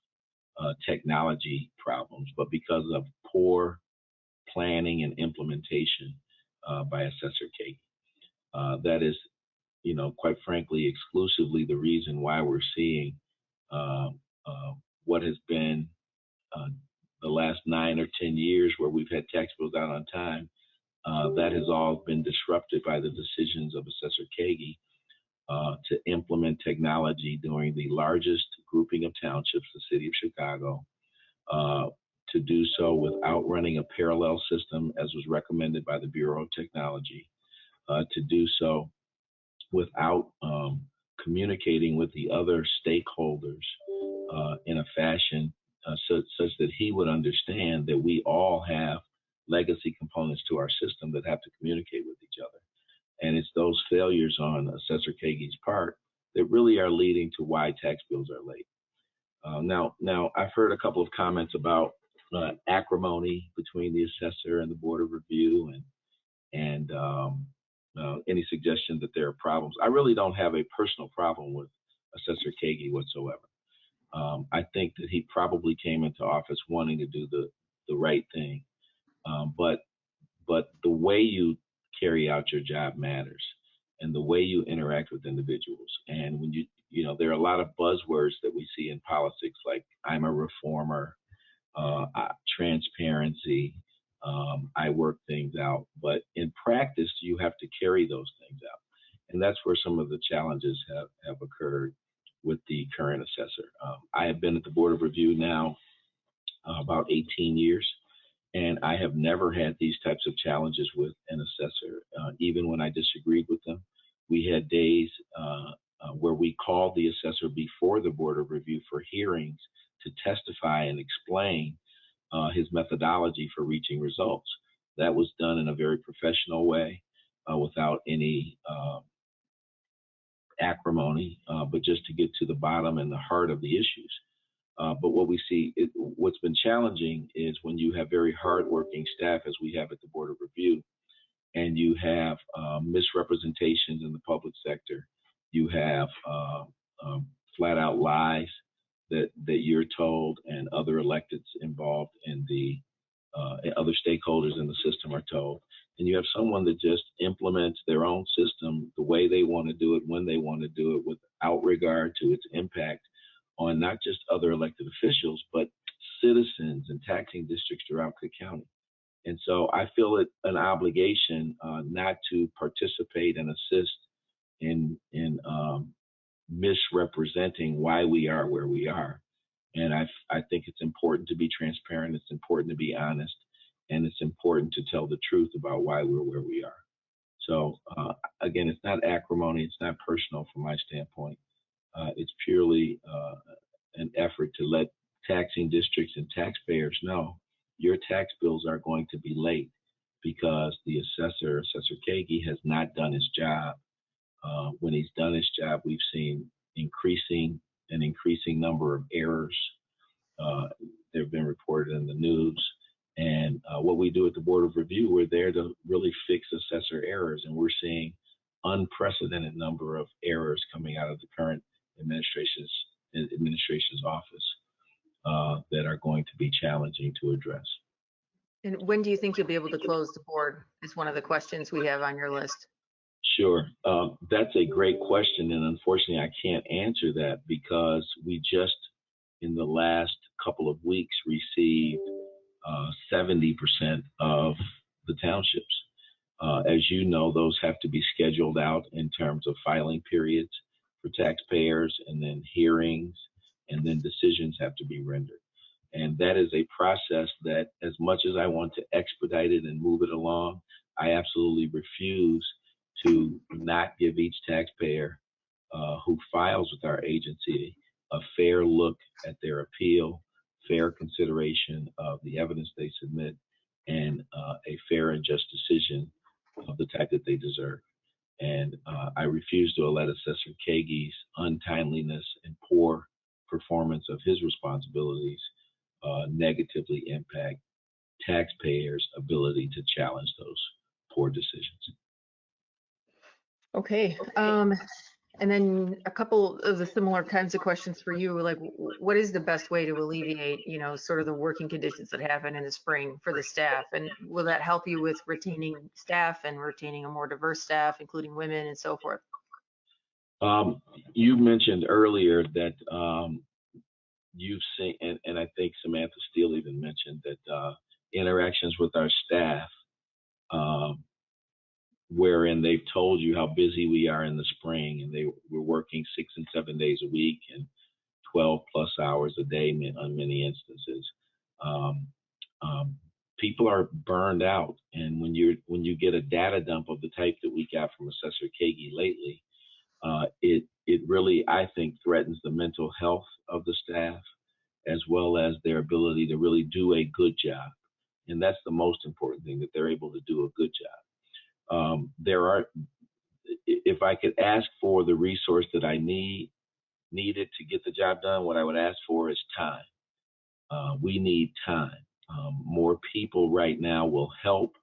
technology problems, but because of poor planning and implementation by Assessor Kaegi. That is, quite frankly, exclusively the reason why we're seeing what has been the last 9 or 10 years where we've had tax bills out on time. That has all been disrupted by the decisions of Assessor Kaegi to implement technology during the largest grouping of townships, the city of Chicago, to do so without running a parallel system as was recommended by the Bureau of Technology, to do so without communicating with the other stakeholders in a fashion such that he would understand that we all have legacy components to our system that have to communicate with each other. And it's those failures on Assessor Kaegi's part that really are leading to why tax bills are late. Now I've heard a couple of comments about acrimony between the assessor and the Board of Review and any suggestion that there are problems. I really don't have a personal problem with Assessor Kaegi whatsoever. I think that he probably came into office wanting to do the right thing, but the way you carry out your job matters, and the way you interact with individuals. And when there are a lot of buzzwords that we see in politics, like I'm a reformer, transparency, I work things out. But in practice, you have to carry those things out, and that's where some of the challenges have occurred with the current assessor. I have been at the Board of Review now about 18 years, and I have never had these types of challenges with an assessor, even when I disagreed with them. We had days where we called the assessor before the Board of Review for hearings to testify and explain his methodology for reaching results. That was done in a very professional way, without any acrimony, but just to get to the bottom and the heart of the issues. But what we see, what's been challenging is when you have very hardworking staff, as we have at the Board of Review, and you have misrepresentations in the public sector, you have flat out lies that you're told and other electeds involved in the other stakeholders in the system are told. And you have someone that just implements their own system the way they want to do it, when they want to do it, without regard to its impact on not just other elected officials, but citizens and taxing districts throughout Cook County. And so I feel it an obligation not to participate and assist in misrepresenting why we are where we are. And I think it's important to be transparent. It's important to be honest. And it's important to tell the truth about why we're where we are. So again, it's not acrimony. It's not personal from my standpoint. It's purely an effort to let taxing districts and taxpayers know your tax bills are going to be late because the Assessor Kaegi, has not done his job. When he's done his job, we've seen an increasing number of errors. They've been reported in the news. And what we do at the Board of Review, we're there to really fix assessor errors. And we're seeing unprecedented number of errors coming out of the current administration's administration's office that are going to be challenging to address. And when do you think you'll be able to close the board is one of the questions we have on your list. Sure. That's a great question. And unfortunately, I can't answer that because we just, in the last couple of weeks, received 70% of the townships. As you know, those have to be scheduled out in terms of filing periods for taxpayers, and then hearings, and then decisions have to be rendered. And that is a process that, as much as I want to expedite it and move it along, I absolutely refuse to not give each taxpayer who files with our agency a fair look at their appeal, fair consideration of the evidence they submit, and a fair and just decision of the type that they deserve. And I refuse to let Assessor Kaegi's untimeliness and poor performance of his responsibilities negatively impact taxpayers' ability to challenge those poor decisions. Okay. And then a couple of the similar kinds of questions for you, like what is the best way to alleviate, sort of the working conditions that happen in the spring for the staff? And will that help you with retaining staff and retaining a more diverse staff, including women and so forth? You mentioned earlier that you've seen, and I think Samantha Steele even mentioned that interactions with our staff, wherein they've told you how busy we are in the spring, and we're working 6 and 7 days a week and 12 plus hours a day on many instances. People are burned out, and when you get a data dump of the type that we got from Assessor Kaegi lately, it really, I think, threatens the mental health of the staff as well as their ability to really do a good job. And that's the most important thing, that they're able to do a good job. If I could ask for the resource that I needed to get the job done, what I would ask for is time. We need time. More people right now will help,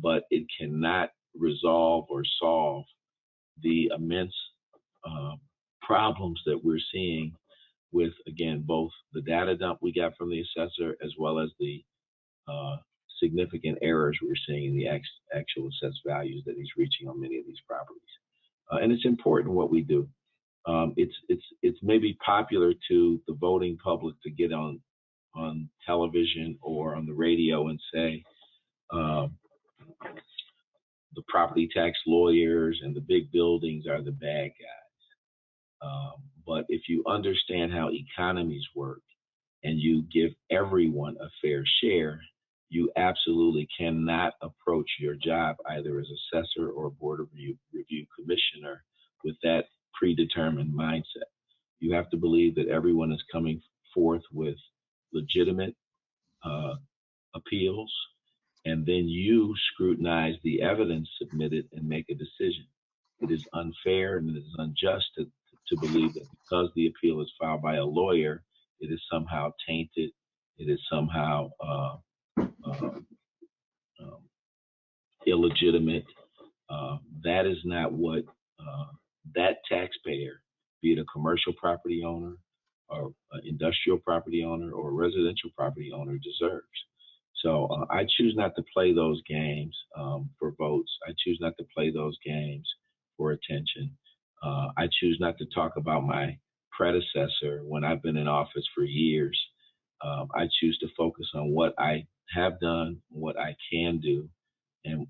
but it cannot resolve or solve the immense problems that we're seeing with, again, both the data dump we got from the assessor as well as the significant errors we're seeing in the actual assessed values that he's reaching on many of these properties. And it's important what we do. It's maybe popular to the voting public to get on television or on the radio and say the property tax lawyers and the big buildings are the bad guys. But if you understand how economies work and you give everyone a fair share, you absolutely cannot approach your job either as assessor or board of review commissioner with that predetermined mindset. You have to believe that everyone is coming forth with legitimate appeals, and then you scrutinize the evidence submitted and make a decision. It is unfair and it is unjust to believe that because the appeal is filed by a lawyer, it is somehow tainted, it is somehow illegitimate. That is not what that taxpayer, be it a commercial property owner or an industrial property owner or a residential property owner, deserves. So I choose not to play those games for votes. I choose not to play those games for attention. I choose not to talk about my predecessor when I've been in office for years. I choose to focus on what I have done, what I can do, and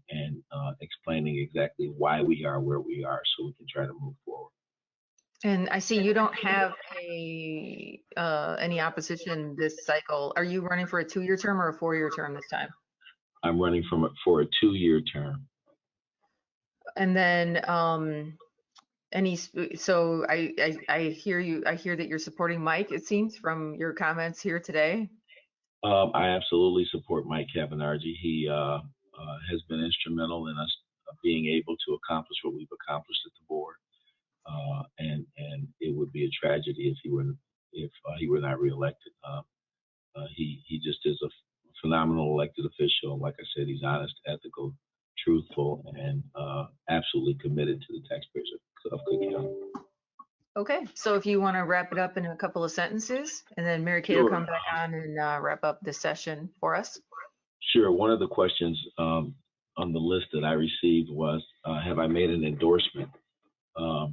explaining exactly why we are where we are so we can try to move forward. And I see you don't have any opposition this cycle. Are you running for a 2-year term or a 4-year term this time? I'm running for a 2-year term. And then so I hear that you're supporting Mike, it seems, from your comments here today. I absolutely support Mike Cabonargi. He has been instrumental in us being able to accomplish what we've accomplished at the board. And it would be a tragedy if he were not reelected. He just is a phenomenal elected official. Like I said, he's honest, ethical, truthful, and absolutely committed to the taxpayers of Cook County. Okay, so if you want to wrap it up in a couple of sentences, and then Mary Kate will Sure. come back on and wrap up the session for us. Sure. One of the questions on the list that I received was, have I made an endorsement? I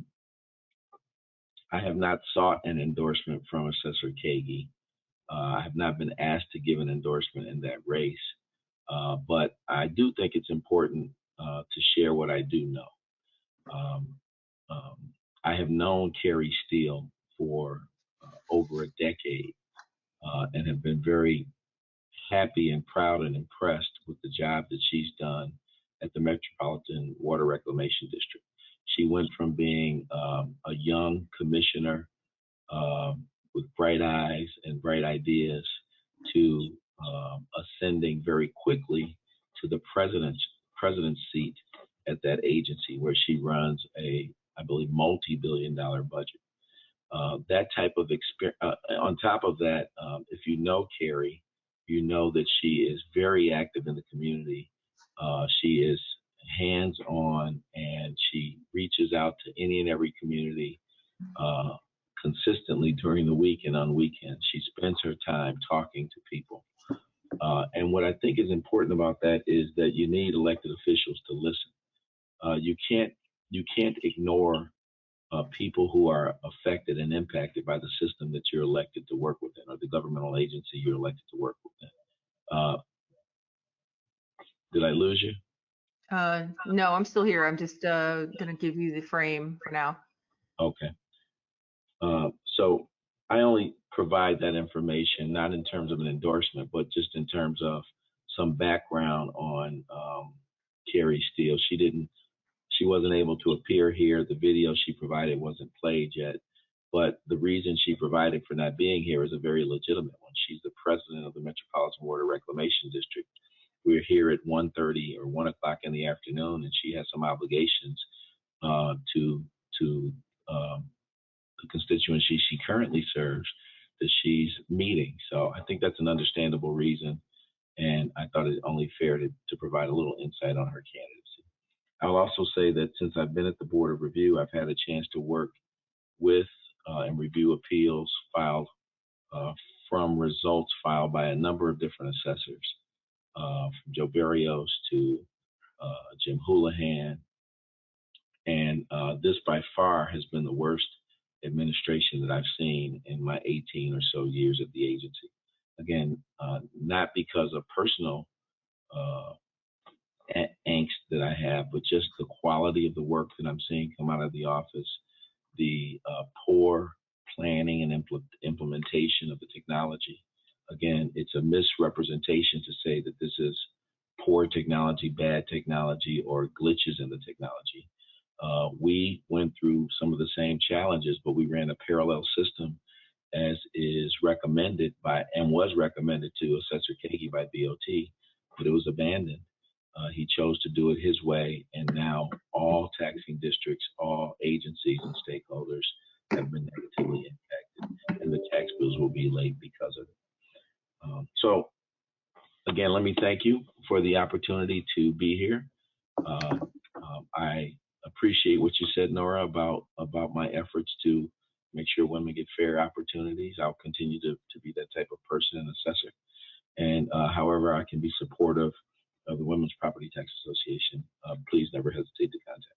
have not sought an endorsement from Assessor Kaegi. I have not been asked to give an endorsement in that race, but I do think it's important to share what I do know. I have known Kari Steele for over a decade and have been very happy and proud and impressed with the job that she's done at the Metropolitan Water Reclamation District. She went from being a young commissioner with bright eyes and bright ideas to ascending very quickly to the president's seat at that agency, where she runs a, I believe, multi-billion-dollar budget. That type of experience. On top of that, if you know Kari, you know that she is very active in the community. She is hands-on, and she reaches out to any and every community consistently during the week and on weekends. She spends her time talking to people. And what I think is important about that is that you need elected officials to listen. You can't ignore people who are affected and impacted by the system that you're elected to work within, or the governmental agency you're elected to work within. Did I lose you? No, I'm still here. I'm just going to give you the frame for now. Okay. So I only provide that information, not in terms of an endorsement, but just in terms of some background on Kari Steele. She wasn't able to appear here. The video she provided wasn't played yet, but the reason she provided for not being here is a very legitimate one. She's the president of the Metropolitan Water Reclamation District. We're here at 1:30 or 1 o'clock in the afternoon, and she has some obligations to the constituency she currently serves that she's meeting. So I think that's an understandable reason, and I thought it only fair to provide a little insight on her candidacy. I'll also say that since I've been at the Board of Review, I've had a chance to work with and review appeals filed from results filed by a number of different assessors, from Joe Barrios to Jim Houlihan. And this by far has been the worst administration that I've seen in my 18 or so years at the agency. Again, not because of personal angst that I have, but just the quality of the work that I'm seeing come out of the office, the poor planning and implementation of the technology. Again, it's a misrepresentation to say that this is poor technology, bad technology, or glitches in the technology. We went through some of the same challenges, but we ran a parallel system as is recommended by, and was recommended to Assessor Kaegi by BOT, but it was abandoned. He chose to do it his way, and now all taxing districts, all agencies and stakeholders have been negatively impacted, and the tax bills will be late because of it. So again, let me thank you for the opportunity to be here. I appreciate what you said, Nora, about my efforts to make sure women get fair opportunities. I'll continue to be that type of person and assessor. And however I can be supportive of the Women's Property Tax Association, please never hesitate to contact